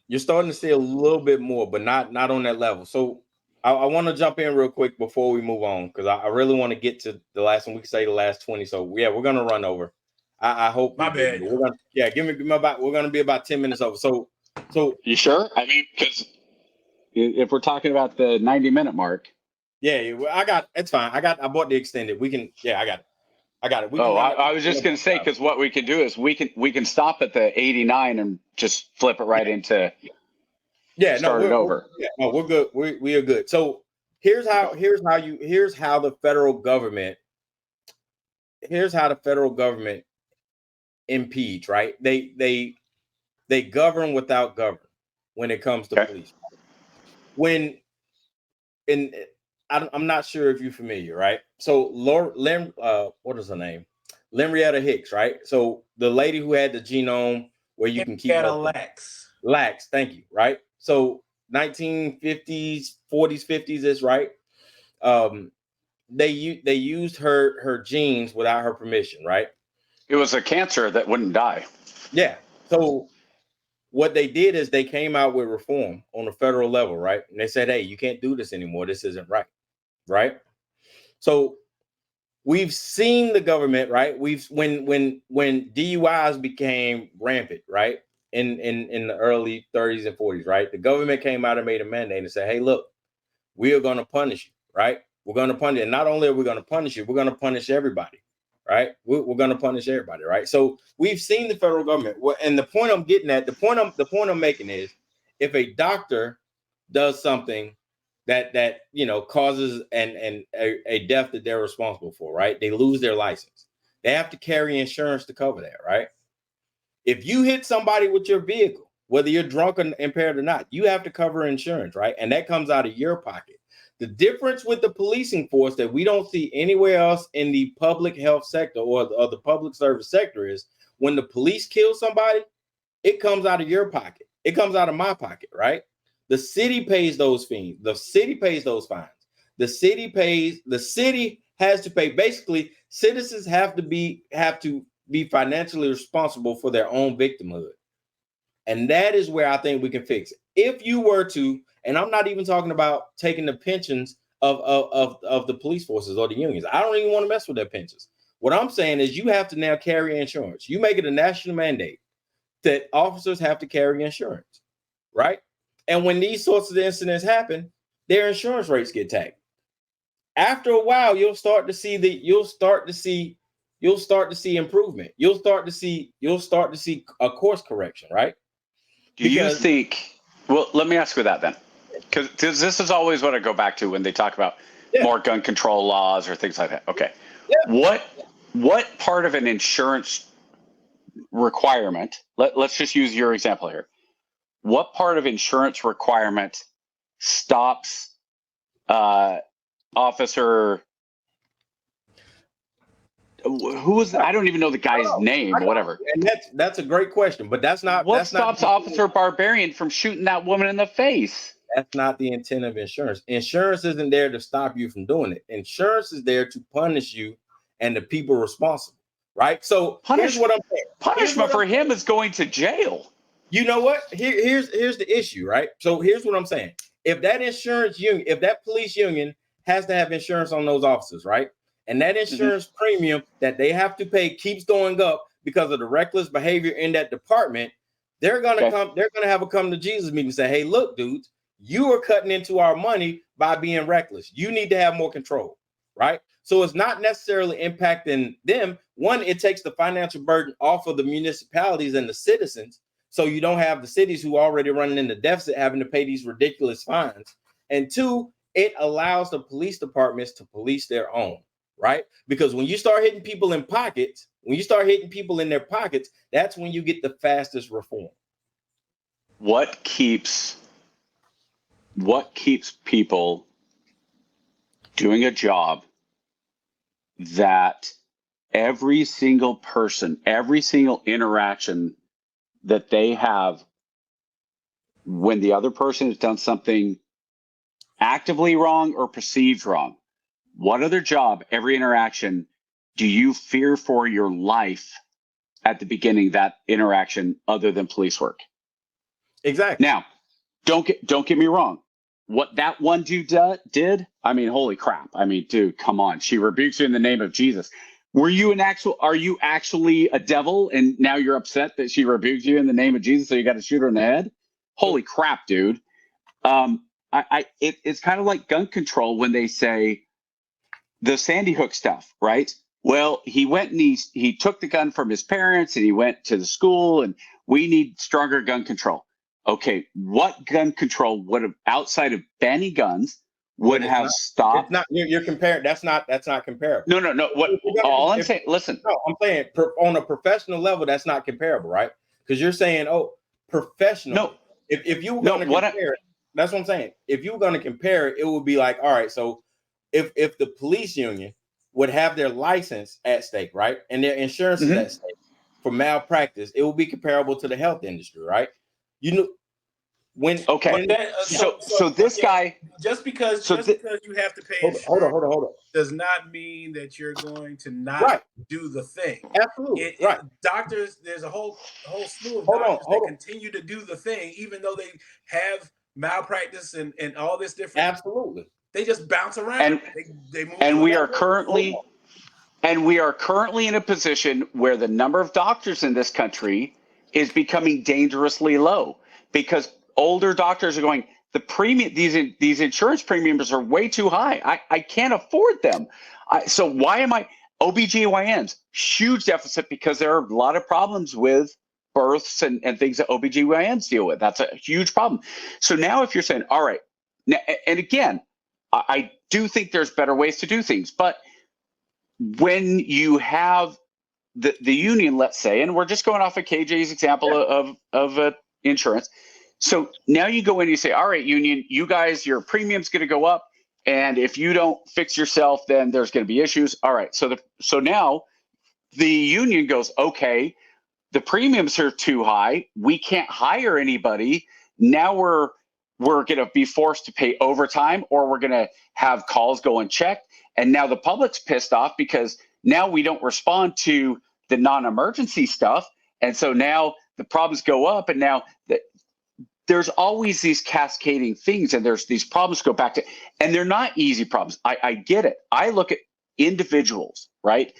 You're starting to see a little bit more, but not on that level. So I want to jump in real quick before we move on because I really want to get to the last one. We can say the last 20. So yeah, we're gonna run over. I hope. My bad. We're gonna, give me about. We're gonna be about 10 minutes over. So you sure? I mean, because if we're talking about the 90-minute mark. Yeah, it's fine. I bought the extended. We can. Yeah, I got it. I was just gonna say because what we can do is we can stop at the 89 and just flip it right into. Yeah, start it over. We're good. We are good. So here's how the federal government impedes, right? They govern without govern when it comes to police. I'm not sure if you're familiar, right? So what is her name? Lemrietta Hicks, right? So the lady who had the genome where you can keep lax, thank you, right? So 1950s, 40s, 50s is right. They used her genes without her permission, right? It was a cancer that wouldn't die. Yeah. So what they did is they came out with reform on the federal level, right? And they said, hey, you can't do this anymore. This isn't right. Right. So we've seen the government, right? When DUIs became rampant, right? In the early 30s and 40s, right? The government came out and made a mandate and said, hey, look, we are going to punish you, right? We're going to punish you. And not only are we going to punish you, we're going to punish everybody. right? We're going to punish everybody, right? So we've seen the federal government. And the point I'm getting at, the point I'm making is, if a doctor does something that causes a death that they're responsible for, right? They lose their license. They have to carry insurance to cover that, right? If you hit somebody with your vehicle, whether you're drunk or impaired or not, you have to cover insurance, right? And that comes out of your pocket. The difference with the policing force that we don't see anywhere else in the public health sector or the public service sector is, when the police kill somebody, it comes out of your pocket. It comes out of my pocket, right? The city pays those fees. The city pays those fines. The city has to pay. Basically, citizens have to be financially responsible for their own victimhood. And that is where I think we can fix it. If you were to, and I'm not even talking about taking the pensions of the police forces or the unions. I don't even want to mess with their pensions. What I'm saying is, you have to now carry insurance. You make it a national mandate that officers have to carry insurance, right? And when these sorts of incidents happen, their insurance rates get tagged. After a while, you'll start to see improvement. You'll start to see a course correction, right? Do you think? Well, let me ask you that then, because this is always what I go back to when they talk about more gun control laws or things like that. Okay, what part of an insurance requirement? Let's just use your example here. What part of insurance requirement stops officer? Who was? I don't even know the guy's name. Whatever. And that's a great question, but that's not. What stops Officer Barbarian from shooting that woman in the face? That's not the intent of insurance. Insurance isn't there to stop you from doing it. Insurance is there to punish you and the people responsible, right? So here's what I'm saying. Punishment for him is going to jail. You know what? Here's the issue, right? So here's what I'm saying. If that insurance union, if that police union has to have insurance on those officers, right? And that insurance premium that they have to pay keeps going up because of the reckless behavior in that department, they're gonna have a come to Jesus meeting and say, hey, look, dudes, you are cutting into our money by being reckless. You need to have more control, right? So it's not necessarily impacting them. One, it takes the financial burden off of the municipalities and the citizens. So you don't have the cities who are already running in the deficit having to pay these ridiculous fines. And two, it allows the police departments to police their own, right? Because when you start hitting people in pockets, when you start hitting people in their pockets, that's when you get the fastest reform. What keeps people doing a job that every single person, every single interaction that they have when the other person has done something actively wrong or perceived wrong, what other job, every interaction, do you fear for your life at the beginning of that interaction other than police work? Exactly. Now, don't get me wrong. What that one dude did, I mean, holy crap. I mean, dude, come on. She rebukes you in the name of Jesus. Are you actually a devil and now you're upset that she rebuked you in the name of Jesus, so you got to shoot her in the head? Holy crap, dude. It's kind of like gun control when they say the Sandy Hook stuff, right? Well, he went and he took the gun from his parents and he went to the school, and we need stronger gun control. Okay, what gun control would have, outside of banning guns, would have stopped? It's not, you're comparing. That's not comparable. No. All I'm saying, listen. No, I'm saying on a professional level, that's not comparable, right? Because you're saying, oh, professional. No. If you were going to compare it, that's what I'm saying. If you were going to compare it, it would be like, all right, so if the police union would have their license at stake, right, and their insurance is at stake for malpractice, it would be comparable to the health industry, right? You know, so this guy, just because you have to pay hold on, does not mean that you're going to not do the thing. Absolutely, Doctors, there's a whole slew of doctors that continue to do the thing, even though they have malpractice and all this different. Absolutely, they just bounce around. They move. And we are currently in a position where the number of doctors in this country is becoming dangerously low, because older doctors are going, the premium, these insurance premiums are way too high. I can't afford them. So why am I? OBGYNs, huge deficit because there are a lot of problems with births and things that OBGYNs deal with. That's a huge problem. So now if you're saying, all right, now, and again, I do think there's better ways to do things, but when you have the union, let's say, and we're just going off of KJ's example of insurance. So now you go in and you say, all right, union, you guys, your premium's going to go up. And if you don't fix yourself, then there's going to be issues. All right. So now the union goes, okay, the premiums are too high. We can't hire anybody. Now we're going to be forced to pay overtime, or we're going to have calls go unchecked. And now the public's pissed off because now we don't respond to the non-emergency stuff. And so now the problems go up, and now there's always these cascading things, and there's these problems go back to, and they're not easy problems. I get it. I look at individuals, right?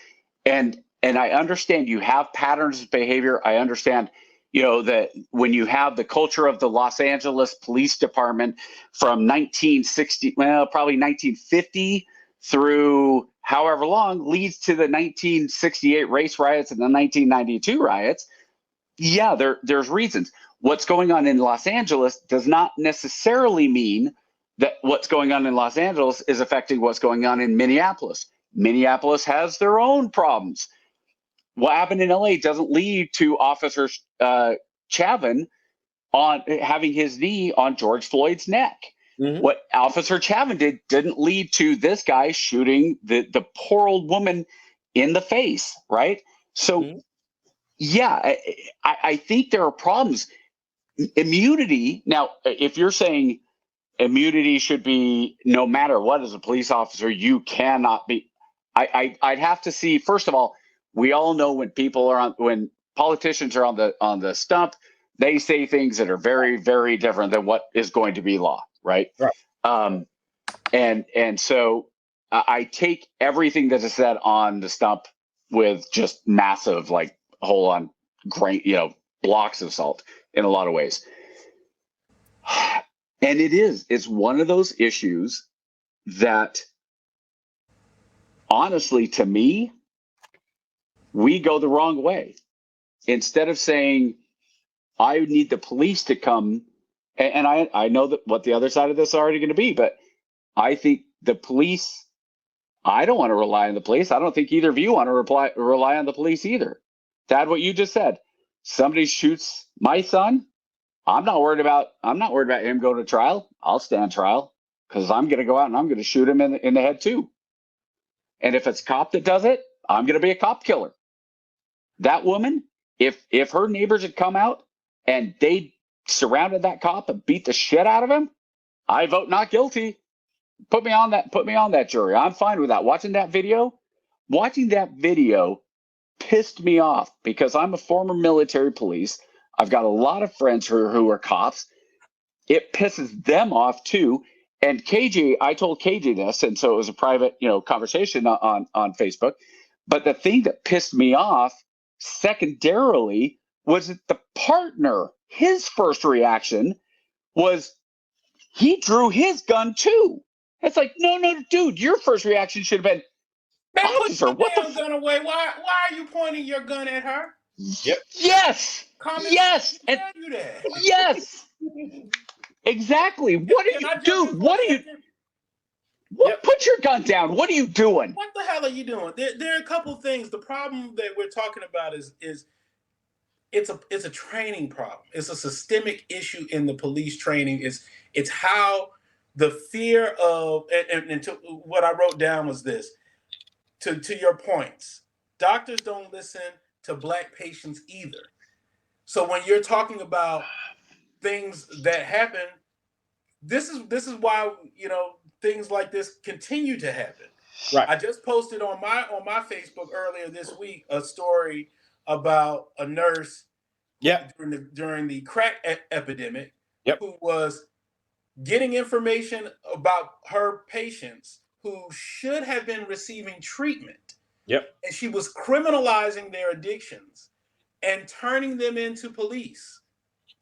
And I understand you have patterns of behavior. I understand, that when you have the culture of the Los Angeles Police Department from 1960, well, probably 1950 through however long, leads to the 1968 race riots and the 1992 riots. Yeah, there's reasons. What's going on in Los Angeles does not necessarily mean that what's going on in Los Angeles is affecting what's going on in Minneapolis. Minneapolis has their own problems. What happened in LA doesn't lead to Officer Chavin on having his knee on George Floyd's neck. Mm-hmm. What Officer Chavin didn't lead to this guy shooting the poor old woman in the face, right? So, yeah, I think there are problems. Immunity. Now, if you're saying immunity should be no matter what, as a police officer, you cannot be. I'd have to see. First of all, we all know when politicians are on the stump, they say things that are very, very different than what is going to be law, right? Right. And so I take everything that is said on the stump with just massive, like, whole on grain, blocks of salt in a lot of ways. And it's one of those issues that, honestly, to me, we go the wrong way. Instead of saying, I need the police to come, and I know that what the other side of this is already going to be, but I think the police, I don't want to rely on the police. I don't think either of you want to rely on the police either. Dad, what you just said, somebody shoots my son, I'm not worried about him going to trial. I'll stand trial because I'm going to go out and I'm going to shoot him in the head too. And if it's a cop that does it, I'm going to be a cop killer. That woman, if her neighbors had come out and they surrounded that cop and beat the shit out of him, I vote not guilty. Put me on that jury. I'm fine with that. Watching that video pissed me off because I'm a former military police. I've got a lot of friends who are cops. It pisses them off too. And KJ, I told KJ this, and so it was a private, conversation on Facebook. But the thing that pissed me off secondarily was that the partner, his first reaction was he drew his gun too. It's like, no, dude, your first reaction should have been, man, officer, put your damn gun away. Why are you pointing your gun at her? Yep. Yes. Yes. And you that. Yes. Exactly. What are you, dude? What are you? Put your gun down. What are you doing? What the hell are you doing? There are a couple things. The problem that we're talking about is it's a training problem. It's a systemic issue in the police training. It's how the fear of and to, what I wrote down was this. To your points, doctors don't listen to Black patients either. So when you're talking about things that happen, this is why things like this continue to happen. Right. I just posted on my Facebook earlier this week a story about a nurse during the crack epidemic who was getting information about her patients who should have been receiving treatment. Yep. And she was criminalizing their addictions and turning them into police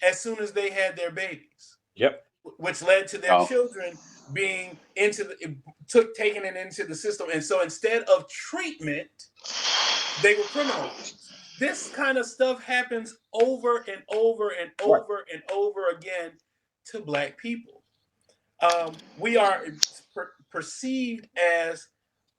as soon as they had their babies. Yep. Which led to their children being taking it into the system. And so instead of treatment, they were criminalized. This kind of stuff happens over and over and over and over again to Black people. We are perceived as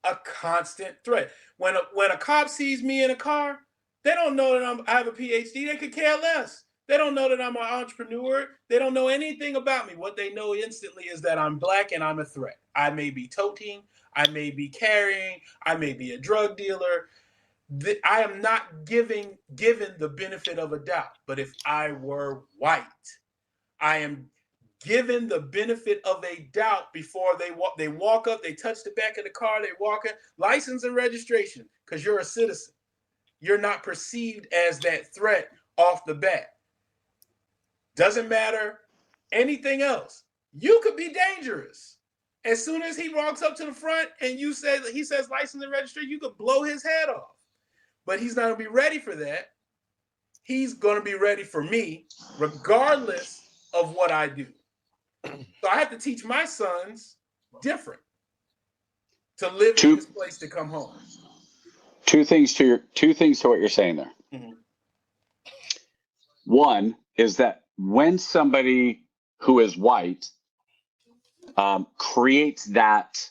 a constant threat. When a cop sees me in a car, they don't know that I have a PhD. They could care less. They don't know that I'm an entrepreneur. They don't know anything about me. What they know instantly is that I'm Black and I'm a threat. I may be toting, I may be carrying, I may be a drug dealer. I am not given the benefit of a doubt. But if I were white, I am given the benefit of a doubt before they walk up, they touch the back of the car, they walk in, license and registration, because you're a citizen. You're not perceived as that threat off the bat. Doesn't matter anything else. You could be dangerous. As soon as he walks up to the front and he says license and registration, you could blow his head off. But he's not going to be ready for that. He's going to be ready for me, regardless of what I do. So I have to teach my sons different to live in this place to come home. Two things to what you're saying there. Mm-hmm. One is that when somebody who is white creates that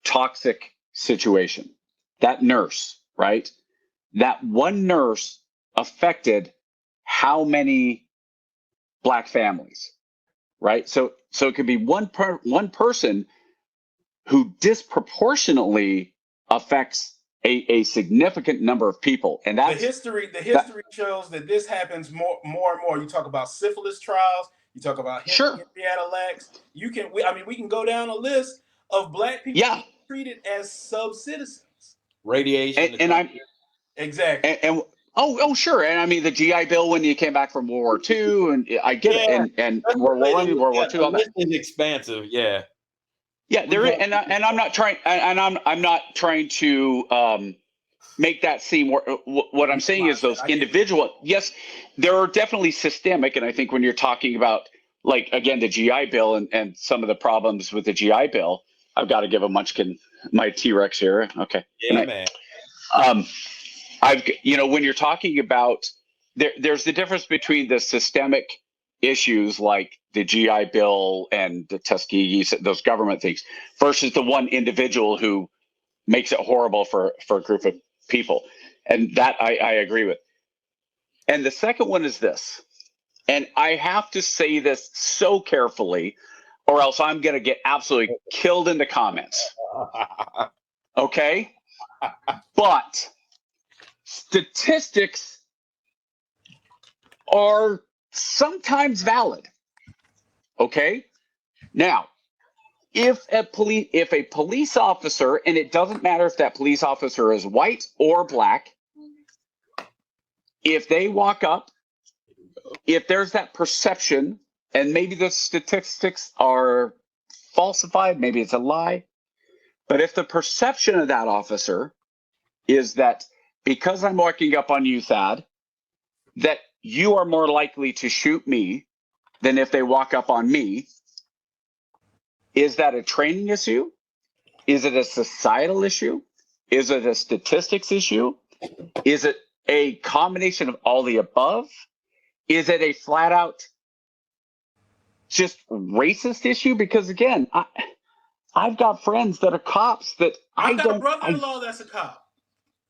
toxic situation, that nurse, right? That one nurse affected how many Black families, right? So it could be one person who disproportionately affects a significant number of people, and that's the history shows that this happens more and more. You talk about syphilis trials. You talk about Henrietta Lacks. We can go down a list of Black people treated as sub-citizens. Radiation, and I'm exactly. And sure. And I mean, the GI Bill when you came back from World War II, and I get it. And World War I, World War II, all that. It's expansive, yeah. Yeah, there is, and I'm not trying, and I'm not trying to make that seem. What I'm saying is those individual. Yes, there are definitely systemic, and I think when you're talking about, like, again, the GI Bill and some of the problems with the GI Bill, I've got to give a munchkin my T-Rex here. Okay. Yeah, man. When you're talking about there's the difference between the systemic issues like the GI Bill and the Tuskegee, those government things, versus the one individual who makes it horrible for a group of people. And that I agree with. And the second one is this, and I have to say this so carefully, or else I'm going to get absolutely killed in the comments. Okay? But statistics are sometimes valid. Okay? Now, if a police officer, and it doesn't matter if that police officer is white or Black, if they walk up, if there's that perception, and maybe the statistics are falsified, maybe it's a lie, but if the perception of that officer is that because I'm walking up on you, Thad, that you are more likely to shoot me than if they walk up on me, is that a training issue? Is it a societal issue? Is it a statistics issue? Is it a combination of all the above? Is it a flat out just racist issue? Because again, I've got friends that are cops that I've got a brother-in-law that's a cop,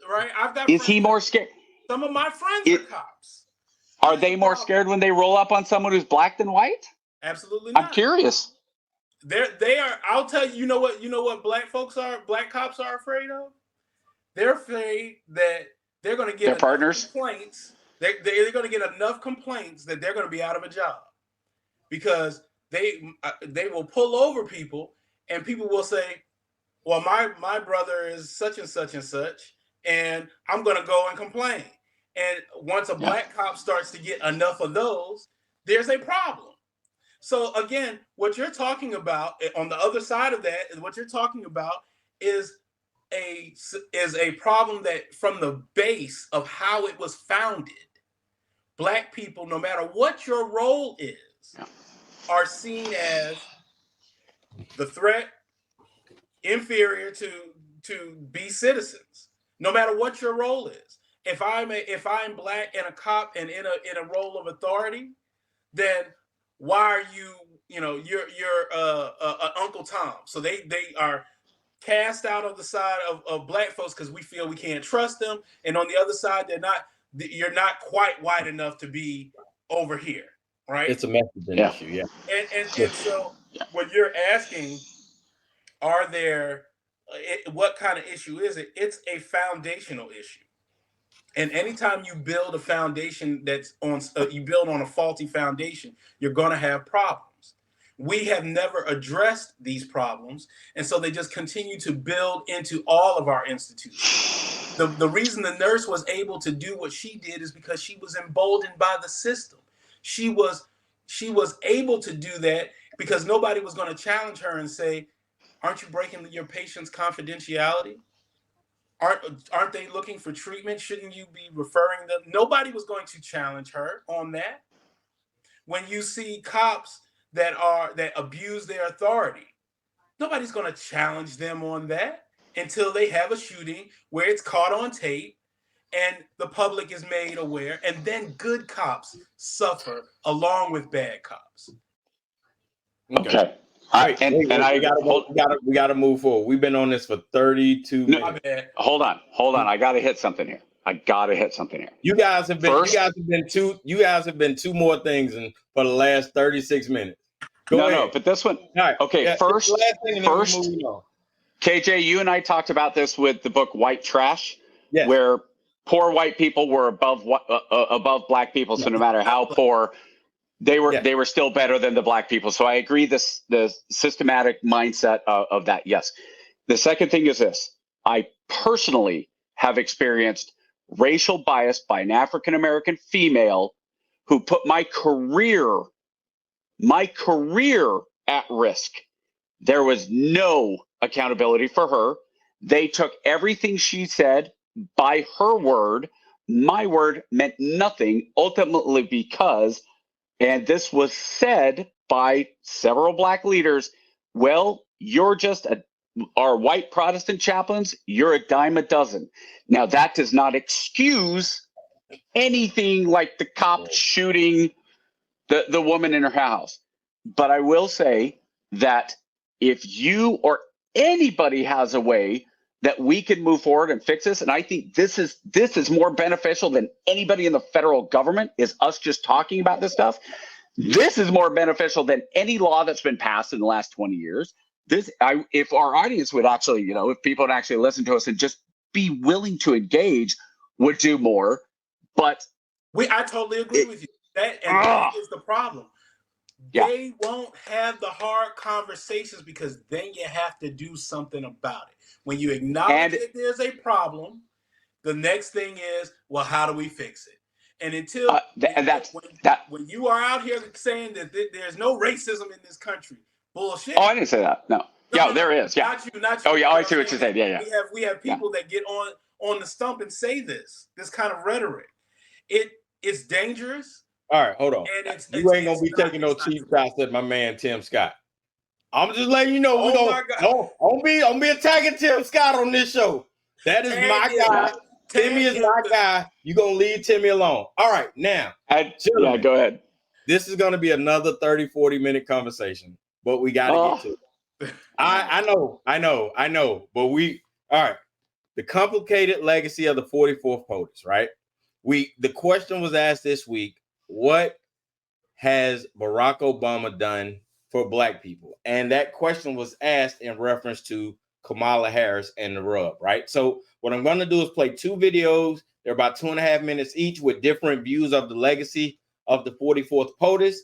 right? Is he more scared? Some of my friends are cops. Are they more scared when they roll up on someone who's Black than white? Absolutely not. I'm curious. They are. I'll tell you. You know what Black cops are afraid of? They're afraid that they're going to get their partners complaints. They're going to get enough complaints that they're going to be out of a job, because they will pull over people, and people will say, well, my brother is such and such and such, and I'm going to go and complain. And once a Black cop starts to get enough of those, there's a problem. So again, what you're talking about on the other side of that is what you're talking about is a problem that from the base of how it was founded, Black people, no matter what your role is, are seen as the threat inferior to be citizens, no matter what your role is. If I'm black and a cop and in a role of authority, then why are you're Uncle Tom? So they are cast out of the side of black folks because we feel we can't trust them, and on the other side, you're not quite white enough to be over here, right? It's a messaging issue, yeah. And so when you're asking, what kind of issue is it? It's a foundational issue. And anytime you build a foundation you build on a faulty foundation, you're going to have problems. We have never addressed these problems, and so they just continue to build into all of our institutions. The reason the nurse was able to do what she did is because she was emboldened by the system. She was able to do that because nobody was going to challenge her and say, aren't you breaking your patient's confidentiality? Aren't they looking for treatment? Shouldn't you be referring them? Nobody was going to challenge her on that. When you see cops that abuse their authority, nobody's going to challenge them on that until they have a shooting where it's caught on tape and the public is made aware, and then good cops suffer along with bad cops. Okay. We gotta move forward. We've been on this for 32 minutes. Hold on. I gotta hit something here. You guys have been two more things for the last 36 minutes. Go ahead. No, but this one. Right. Okay, yeah, first, on. KJ, you and I talked about this with the book White Trash, yes. where poor white people were above black people. So no matter how poor, they were still better than the black people. So I agree the systematic mindset of that. Yes. The second thing is this. I personally have experienced racial bias by an African-American female who put my career at risk. There was no accountability for her. They took everything she said by her word. My word meant nothing, ultimately because, and this was said by several black leaders, well, you're just our white Protestant chaplains, you're a dime a dozen. Now, that does not excuse anything like the cop shooting the woman in her house. But I will say that if you or anybody has a way that we can move forward and fix this, and I think this is more beneficial than anybody in the federal government, is us just talking about this stuff. This is more beneficial than any law that's been passed in the last 20 years. If our audience would actually, if people would actually listen to us and just be willing to engage, would do more. But I totally agree with you. That is the problem. They won't have the hard conversations because then you have to do something about it. When you acknowledge that there's a problem, the next thing is, well, how do we fix it? And until when you are out here saying that there's no racism in this country, bullshit. Oh, I didn't say that. No. There is. Yeah. Not you. Oh, yeah. I see what you're saying. Yeah. We have people that get on the stump and say this kind of rhetoric. It's dangerous. All right, hold on. You ain't gonna be taking no cheap shots at my man Tim Scott. I'm just letting you know I'm be attacking Tim Scott on this show. That is my guy. Timmy is my guy. You gonna leave Timmy alone. All right, now. Go ahead. This is gonna be another 30-40 minute conversation, but we gotta get to it. I know. But all right. The complicated legacy of the 44th POTUS, right? The question was asked this week. What has Barack Obama done for black people? And that question was asked in reference to Kamala Harris and the rub, right? So what I'm going to do is play two videos. They're about 2.5 minutes each with different views of the legacy of the 44th POTUS.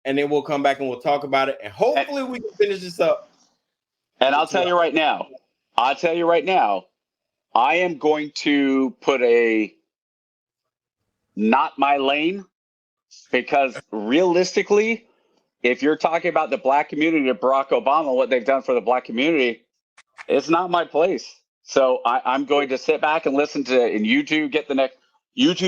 And then we'll come back and we'll talk about it. And hopefully we can finish this up. And I'll tell you right now, I am going to put a not my lane. Because realistically, if you're talking about the black community of Barack Obama, what they've done for the black community, it's not my place. So I'm going to sit back and listen to it, and you two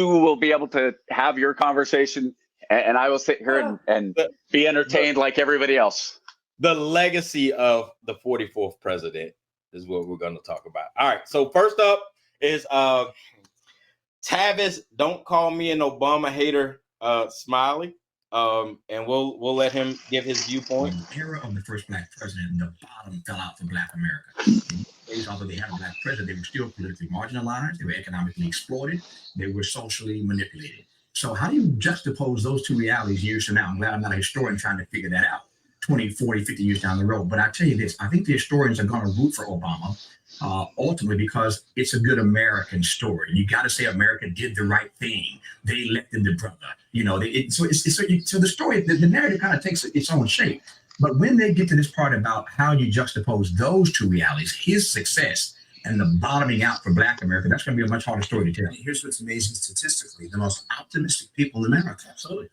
will be able to have your conversation, and I will sit here and be entertained like everybody else. the legacy of the 44th president is what we're going to talk about. All right. So first up is Tavis, don't call me an Obama hater, Smiley. And we'll let him give his viewpoint. In the era of the first black president, the bottom fell out for black America. Although they had a black president, they were still politically marginalized, they were economically exploited, they were socially manipulated. So how do you juxtapose those two realities years from now? I'm glad I'm not a historian trying to figure that out 20, 40, 50 years down the road. But I tell you this, I think the historians are going to root for Obama ultimately because it's a good American story. You got to say America did the right thing. They elected the brother. You know, so the story, the narrative kind of takes its own shape. But when they get to this part about how you juxtapose those two realities, his success and the bottoming out for black America, that's going to be a much harder story to tell. Here's what's amazing statistically. The most optimistic people in America absolutely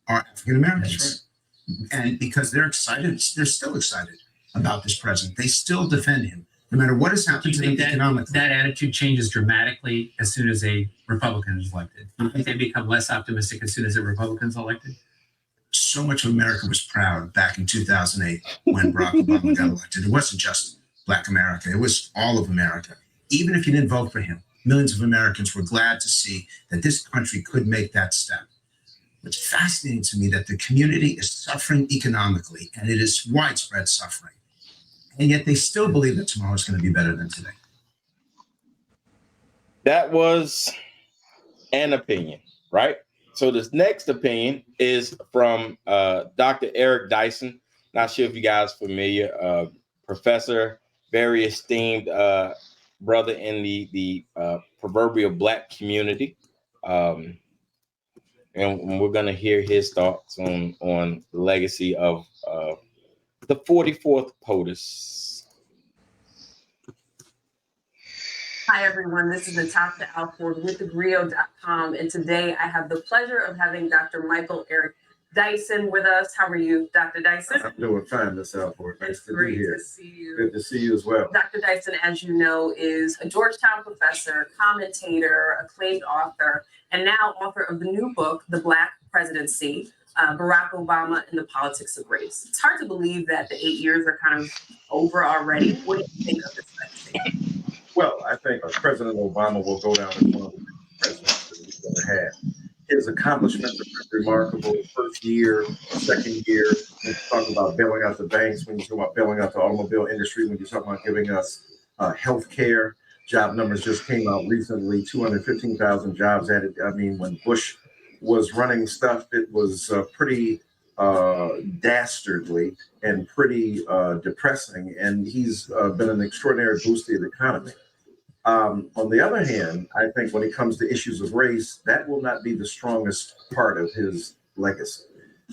are African Americans. Right. And because they're excited, they're still excited about this president. They still defend him, no matter what has happened to them economically. That attitude changes dramatically as soon as a Republican is elected. Do you think they become less optimistic as soon as a Republican is elected? So much of America was proud back in 2008 when Barack Obama got elected. It wasn't just Black America. It was all of America. Even if you didn't vote for him, millions of Americans were glad to see that this country could make that step. It's fascinating to me that the community is suffering economically, and it is widespread suffering. And yet they still believe that tomorrow is going to be better than today. That was an opinion, right? So this next opinion is from Dr. Eric Dyson. Not sure if you guys are familiar. Professor, very esteemed brother in the proverbial black community. And we're going to hear his thoughts on the legacy of the 44th POTUS. Hi, everyone. This is Natasha Alford with thegrio.com. And today I have the pleasure of having Dr. Michael Eric Dyson with us. How are you, Dr. Dyson? I'm doing fine, Ms. Alford. Thanks It's to great be here. to see you. Good to see you as well. Dr. Dyson, as you know, is a Georgetown professor, commentator, acclaimed author, and now author of the new book, The Black Presidency, Barack Obama and the Politics of Race. It's hard to believe that the 8 years are kind of over already. What do you think of this legacy? Well, I think President Obama will go down as one of the presidents that we've ever had. His accomplishments are pretty remarkable. First year, second year, when you talk about bailing out the banks, when you talk about bailing out the automobile industry, when you talk about giving us health care, job numbers just came out recently, 215,000 jobs added. I mean, when Bush was running stuff, it was pretty dastardly and pretty depressing. And he's been an extraordinary boost to the economy. On the other hand, I think when it comes to issues of race, that will not be the strongest part of his legacy,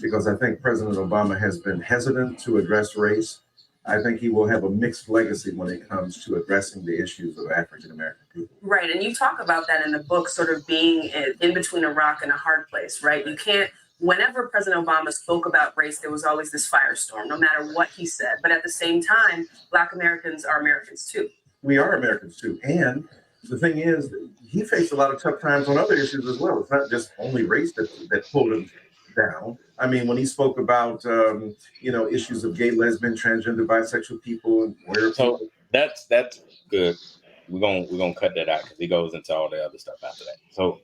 because I think President Obama has been hesitant to address race. I think he will have a mixed legacy when it comes to addressing the issues of African American people. Right. And you talk about that in the book, sort of being in between a rock and a hard place, right? You can't, whenever President Obama spoke about race, there was always this firestorm, no matter what he said. But at the same time, Black Americans are Americans too. We are Americans too. And the thing is, he faced a lot of tough times on other issues as well. It's not just only race that pulled him down. I mean, when he spoke about, issues of gay, lesbian, transgender, bisexual people, and queer people. So that's good. We're gonna cut that out because he goes into all the other stuff after that. So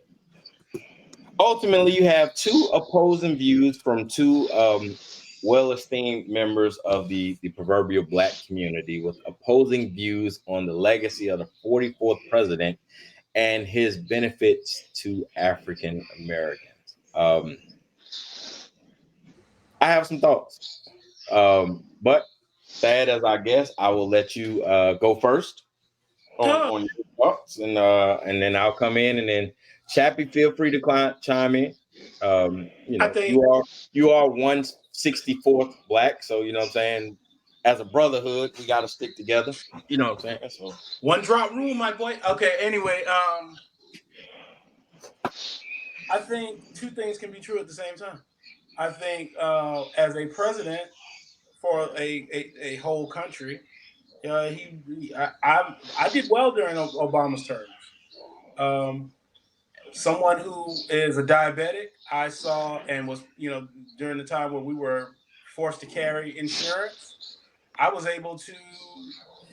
ultimately, you have two opposing views from two well-esteemed members of the proverbial black community with opposing views on the legacy of the 44th president and his benefits to African Americans. I have some thoughts, but Thad, as our guest, I will let you go first on your thoughts, and then I'll come in, and then Chappie, feel free to chime in. I think you are 164th black, so you know what I'm saying. As a brotherhood, we got to stick together. You know what I'm saying. So one drop rule, my boy. Okay. Anyway, I think two things can be true at the same time. I think as a president for a whole country, I did well during Obama's term. Someone who is a diabetic, I saw and was, during the time where we were forced to carry insurance, I was able to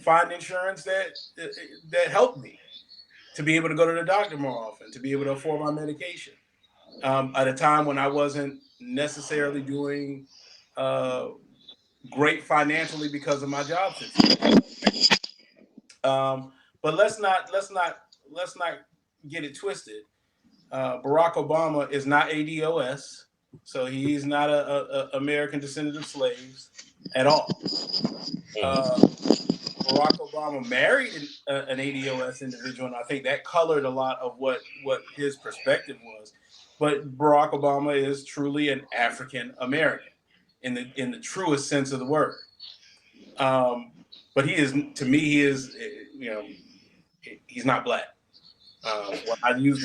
find insurance that helped me to be able to go to the doctor more often, to be able to afford my medication. At a time when I wasn't necessarily doing great financially because of my job situation. But let's not get it twisted. Barack Obama is not ADOS, so he's not a American descendant of slaves at all. Barack Obama married an ADOS individual, and I think that colored a lot of what his perspective was. But Barack Obama is truly an African American in the truest sense of the word. But he is, to me, he's not black. When I use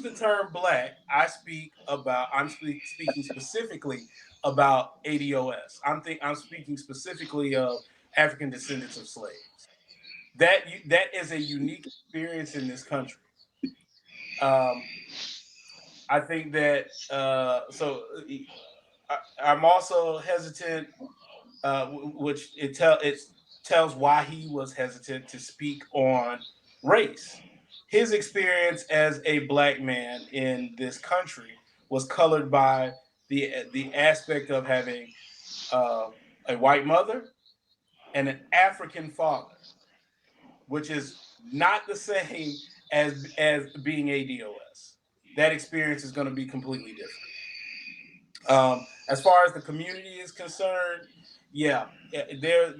the term black, I'm speaking specifically about ADOS. I'm speaking specifically of African descendants of slaves. That is a unique experience in this country. I think that I'm also hesitant, which it tells why he was hesitant to speak on race. His experience as a black man in this country was colored by the aspect of having a white mother and an African father, which is not the same as being ADOS. That experience is going to be completely different. As far as the community is concerned, yeah, there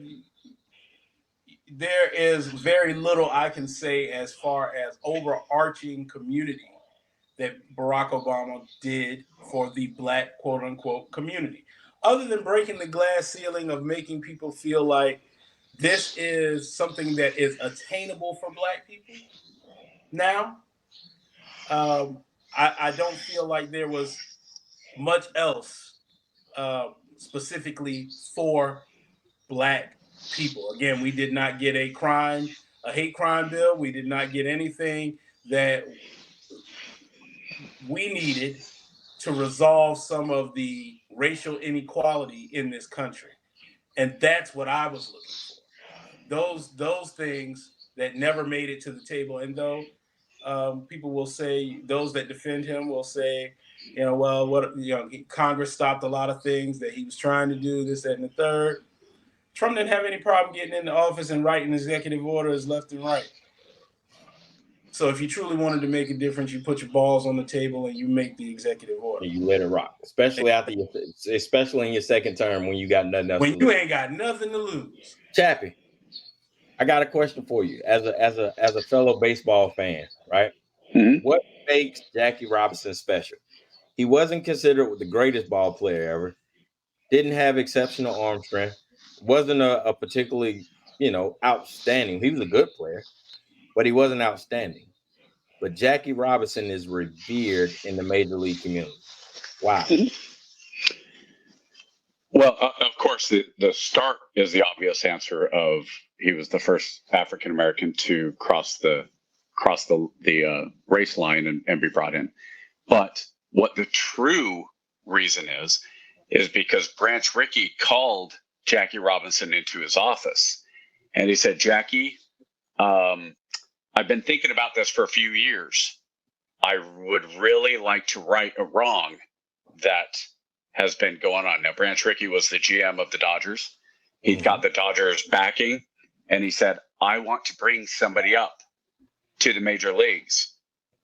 is very little I can say as far as overarching community that Barack Obama did for the black quote unquote community, other than breaking the glass ceiling of making people feel like this is something that is attainable for black people. Now, I don't feel like there was much else specifically for black people. Again, we did not get a hate crime bill. We did not get anything that we needed to resolve some of the racial inequality in this country. And that's what I was looking for. Those things that never made it to the table. And though people will say, those that defend him will say, Congress stopped a lot of things that he was trying to do, this, that, and the third. Trump didn't have any problem getting into office and writing executive orders left and right. So if you truly wanted to make a difference, you put your balls on the table and you make the executive order. And you let it rock, especially in your second term when you got nothing else. When you ain't got nothing to lose. Chappie, I got a question for you as a fellow baseball fan, right? Mm-hmm. What makes Jackie Robinson special? He wasn't considered the greatest ball player ever. Didn't have exceptional arm strength. Wasn't a particularly, outstanding. He was a good player, but he wasn't outstanding. But Jackie Robinson is revered in the major league community. Wow. Well, of course, the start is the obvious answer of he was the first African American to cross the race line and be brought in. But what the true reason is because Branch Rickey called Jackie Robinson into his office, and he said, "Jackie, I've been thinking about this for a few years. I would really like to right a wrong that has been going on." Now, Branch Rickey was the GM of the Dodgers. He'd got the Dodgers backing, and he said, "I want to bring somebody up to the major leagues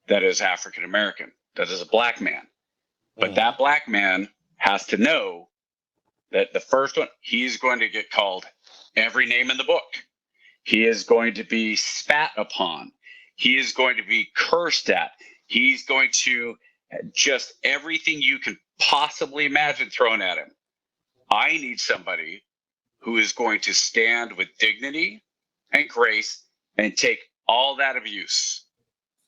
that is African American, that is a black man. But that black man has to know that the first one, he's going to get called every name in the book. He is going to be spat upon. He is going to be cursed at. He's going to just everything you can possibly imagine thrown at him. I need somebody who is going to stand with dignity and grace and take all that abuse.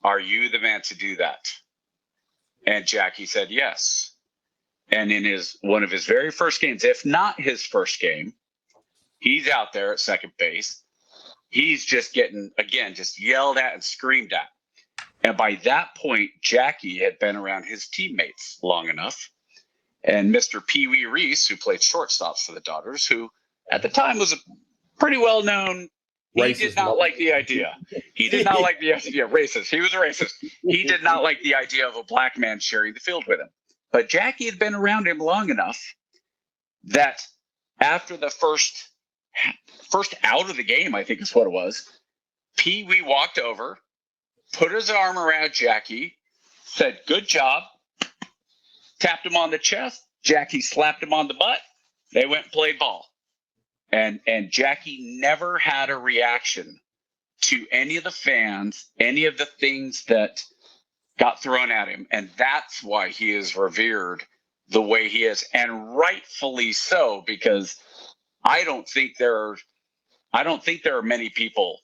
Are you the man to do that?" And Jackie said yes. And in one of his very first games, if not his first game, he's out there at second base. He's just getting, again, just yelled at and screamed at. And by that point, Jackie had been around his teammates long enough And Mr. Pee Wee Reese, who played shortstops for the Dodgers, who at the time was a pretty well known. He did not like the idea. He did not like the idea. Racist. He was a racist. He did not like the idea of a black man sharing the field with him. But Jackie had been around him long enough that after the first out of the game, I think is what it was, Pee Wee walked over, put his arm around Jackie, said, "Good job," tapped him on the chest. Jackie slapped him on the butt. They went and played ball. And Jackie never had a reaction to any of the fans, any of the things that got thrown at him. And that's why he is revered the way he is. And rightfully so, because I don't think there are many people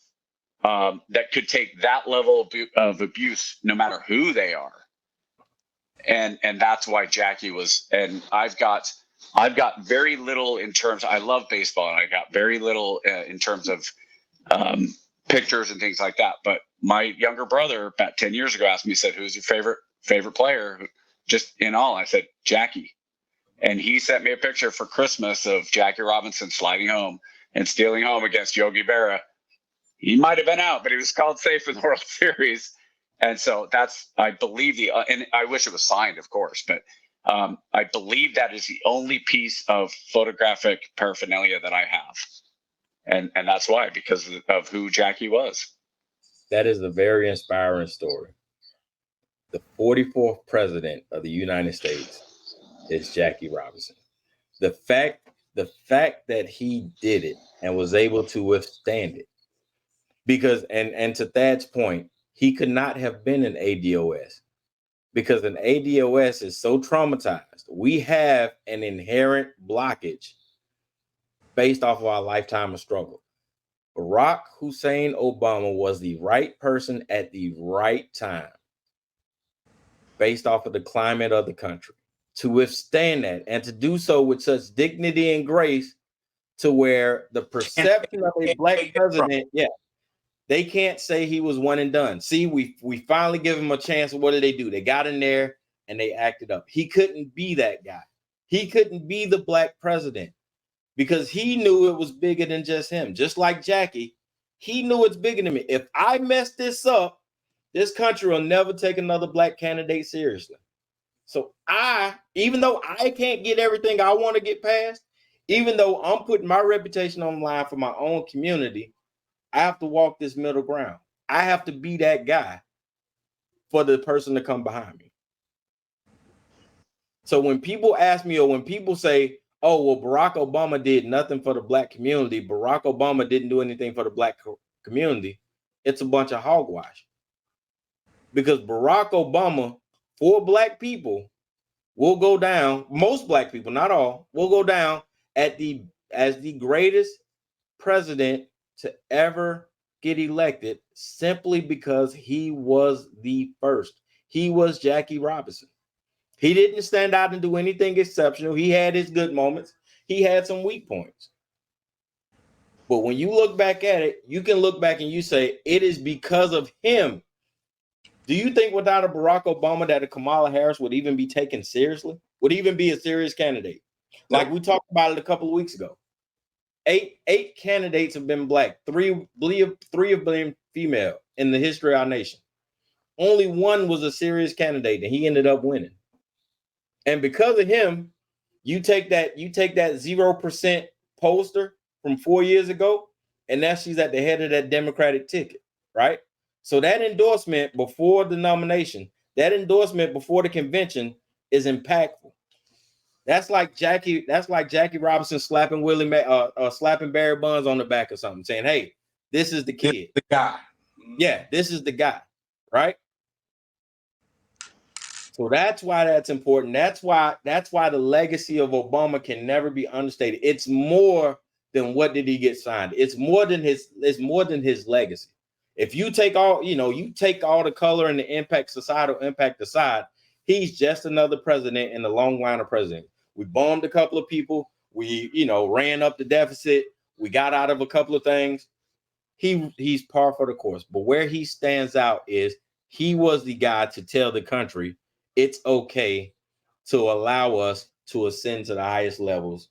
that could take that level of abuse, no matter who they are. And that's why Jackie was. And I've got very little in terms. I love baseball, and I got very little in terms of pictures and things like that. But my younger brother, about 10 years ago, asked me, said, "Who's your favorite player?" Just in all, I said, "Jackie." And he sent me a picture for Christmas of Jackie Robinson sliding home and stealing home against Yogi Berra. He might have been out, but he was called safe in the World Series. And so that's, I believe and I wish it was signed, of course, but I believe that is the only piece of photographic paraphernalia that I have. And that's why, because of who Jackie was. That is a very inspiring story. The 44th president of the United States is Jackie Robinson. The fact that he did it and was able to withstand it, because and to Thad's point, he could not have been an ADOS, because an ADOS is so traumatized. We have an inherent blockage based off of our lifetime of struggle. Barack Hussein Obama was the right person at the right time based off of the climate of the country to withstand that, and to do so with such dignity and grace, to where the perception of a black president, they can't say he was one and done. See, we finally give him a chance. What did they do? They got in there and they acted up. He couldn't be that guy. He couldn't be the black president, because he knew it was bigger than just him. Just like Jackie, he knew it's bigger than me. If I mess this up, this country will never take another black candidate seriously. So even though I can't get everything I want to get past, even though I'm putting my reputation on the line for my own community, I have to walk this middle ground. I have to be that guy for the person to come behind me. So when people ask me, or when people say, "Oh, well, Barack Obama did nothing for the black community. Barack Obama didn't do anything for the black community," it's a bunch of hogwash. Because Barack Obama, for black people, will go down, most black people, not all, will go down as the greatest president to ever get elected, simply because he was the first. He was Jackie Robinson. He didn't stand out and do anything exceptional. He had his good moments. He had some weak points. But when you look back at it, you can look back and you say, it is because of him. Do you think without a Barack Obama that a Kamala Harris would even be taken seriously? Would even be a serious candidate? Like we talked about it a couple of weeks ago. Eight candidates have been black. Three have been female in the history of our nation. Only one was a serious candidate, and he ended up winning. And because of him, you take that 0% pollster from 4 years ago, and now she's at the head of that Democratic ticket, right? So that endorsement before the nomination, that endorsement before the convention is impactful. That's like Jackie Robinson slapping slapping Barry Bonds on the back or something, saying, "Hey, this is the kid, the guy." Yeah, this is the guy, right? So that's why that's important. That's why the legacy of Obama can never be understated. It's more than what did he get signed. It's more than his legacy. If you take all the color and the impact, societal impact aside, he's just another president in the long line of presidents. We bombed a couple of people. We, ran up the deficit. We got out of a couple of things. He's par for the course. But where he stands out is he was the guy to tell the country it's okay to allow us to ascend to the highest levels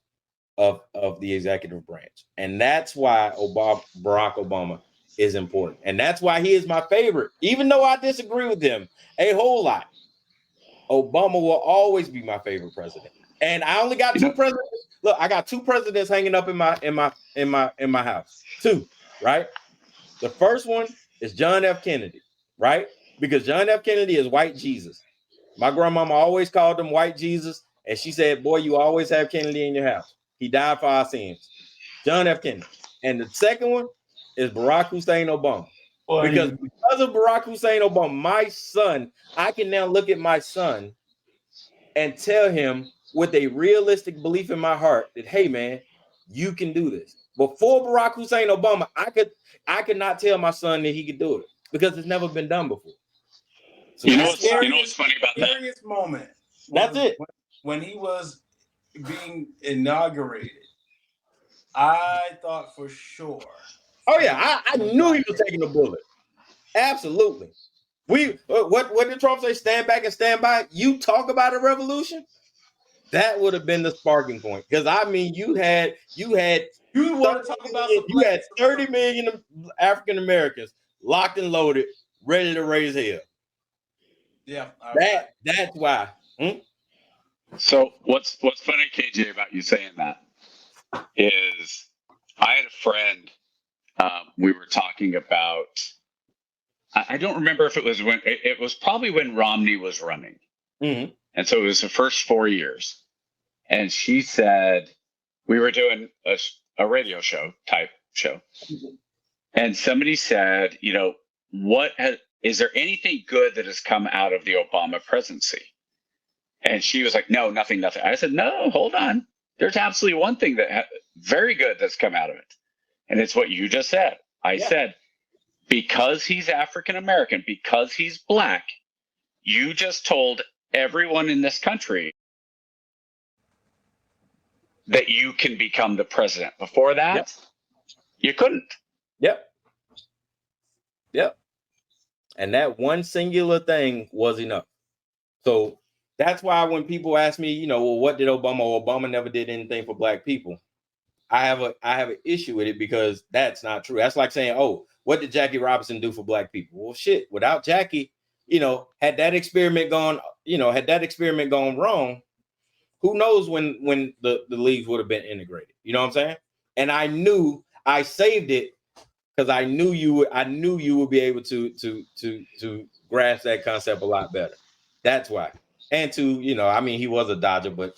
of the executive branch. And that's why Barack Obama is important. And that's why he is my favorite. Even though I disagree with him a whole lot, Obama will always be my favorite president. And I only got two presidents. Look, I got two presidents hanging up in my house. Two, right? The first one is John F. Kennedy, right? Because John F. Kennedy is white Jesus. My grandmama always called him white Jesus, and she said, boy, you always have Kennedy in your house. He died for our sins. John F. Kennedy. And the second one is Barack Hussein Obama. Because of Barack Hussein Obama, my son, I can now look at my son and tell him with a realistic belief in my heart that, hey, man, you can do this. Before Barack Hussein Obama, I could not tell my son that he could do it because it's never been done before. So you know what's funny about that? Scariest moment. That's it. When he was being inaugurated, I thought for sure. Oh yeah, I knew he was taking a bullet. Absolutely. What did Trump say? Stand back and stand by. You talk about a revolution. That would have been the sparking point. Because I mean, you had 30 million African Americans locked and loaded, ready to raise hell. Yeah, that's why. So what's funny, KJ, about you saying that is I had a friend. We were talking about. I don't remember if it was when it was probably when Romney was running, and so it was the first 4 years. And she said we were doing a radio show type show, and somebody said, you know, is there anything good that has come out of the Obama presidency? And she was like, no, nothing. I said, no, hold on. There's absolutely one thing very good that's come out of it. And it's what you just said. I said, because he's African American, because he's black, you just told everyone in this country that you can become the president. Before that, you couldn't. Yep. And that one singular thing was enough. So that's why when people ask me, you know, well, what did Obama never did anything for black people. I have an issue with it because that's not true. That's like saying, oh, what did Jackie Robinson do for black people? Well, shit, without Jackie, you know, had that experiment gone wrong, who knows when the leagues would have been integrated. You know what I'm saying? And I knew I saved it because I knew you would be able to grasp that concept a lot better. That's why. And he was a Dodger, but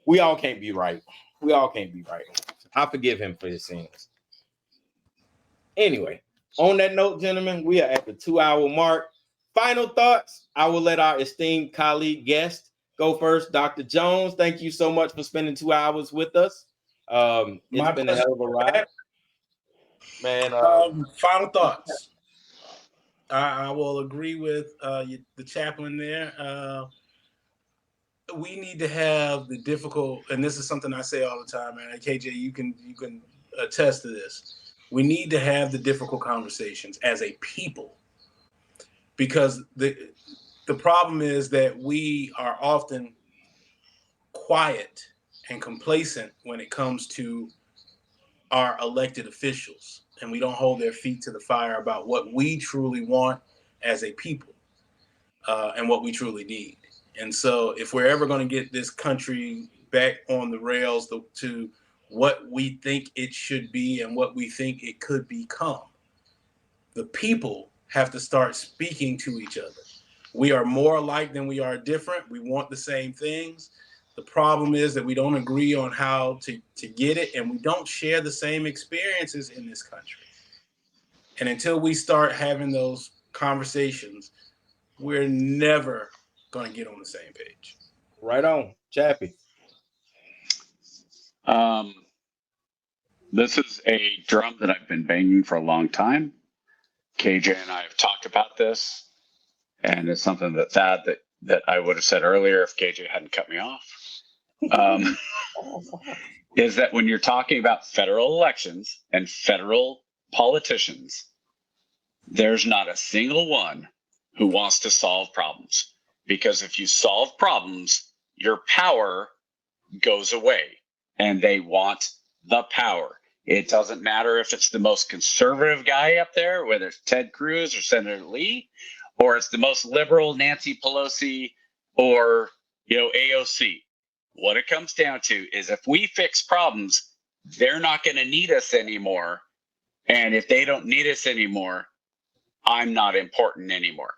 we all can't be right. I forgive him for his sins. Anyway, on that note, gentlemen, we are at the 2-hour mark. Final thoughts. I will let our esteemed colleague guest go first. Dr. Jones, thank you so much for spending 2 hours with us. It's been a hell of a ride. Man, final thoughts. I will agree with the chaplain there. We need to have the difficult, and this is something I say all the time, man. KJ, you can attest to this. We need to have the difficult conversations as a people, because the problem is that we are often quiet and complacent when it comes to our elected officials, and we don't hold their feet to the fire about what we truly want as a people and what we truly need. And so if we're ever going to get this country back on the rails to what we think it should be and what we think it could become, the people have to start speaking to each other. We are more alike than we are different. We want the same things. The problem is that we don't agree on how to get it, and we don't share the same experiences in this country. And until we start having those conversations, we're never going to get on the same page. Right on, Chappie. This is a drum that I've been banging for a long time. KJ and I have talked about this, and it's something that I would have said earlier if KJ hadn't cut me off. Is that when you're talking about federal elections and federal politicians, there's not a single one who wants to solve problems. Because if you solve problems, your power goes away, and they want the power. It doesn't matter if it's the most conservative guy up there, whether it's Ted Cruz or Senator Lee, or it's the most liberal Nancy Pelosi or AOC. What it comes down to is if we fix problems, they're not going to need us anymore. And if they don't need us anymore, I'm not important anymore.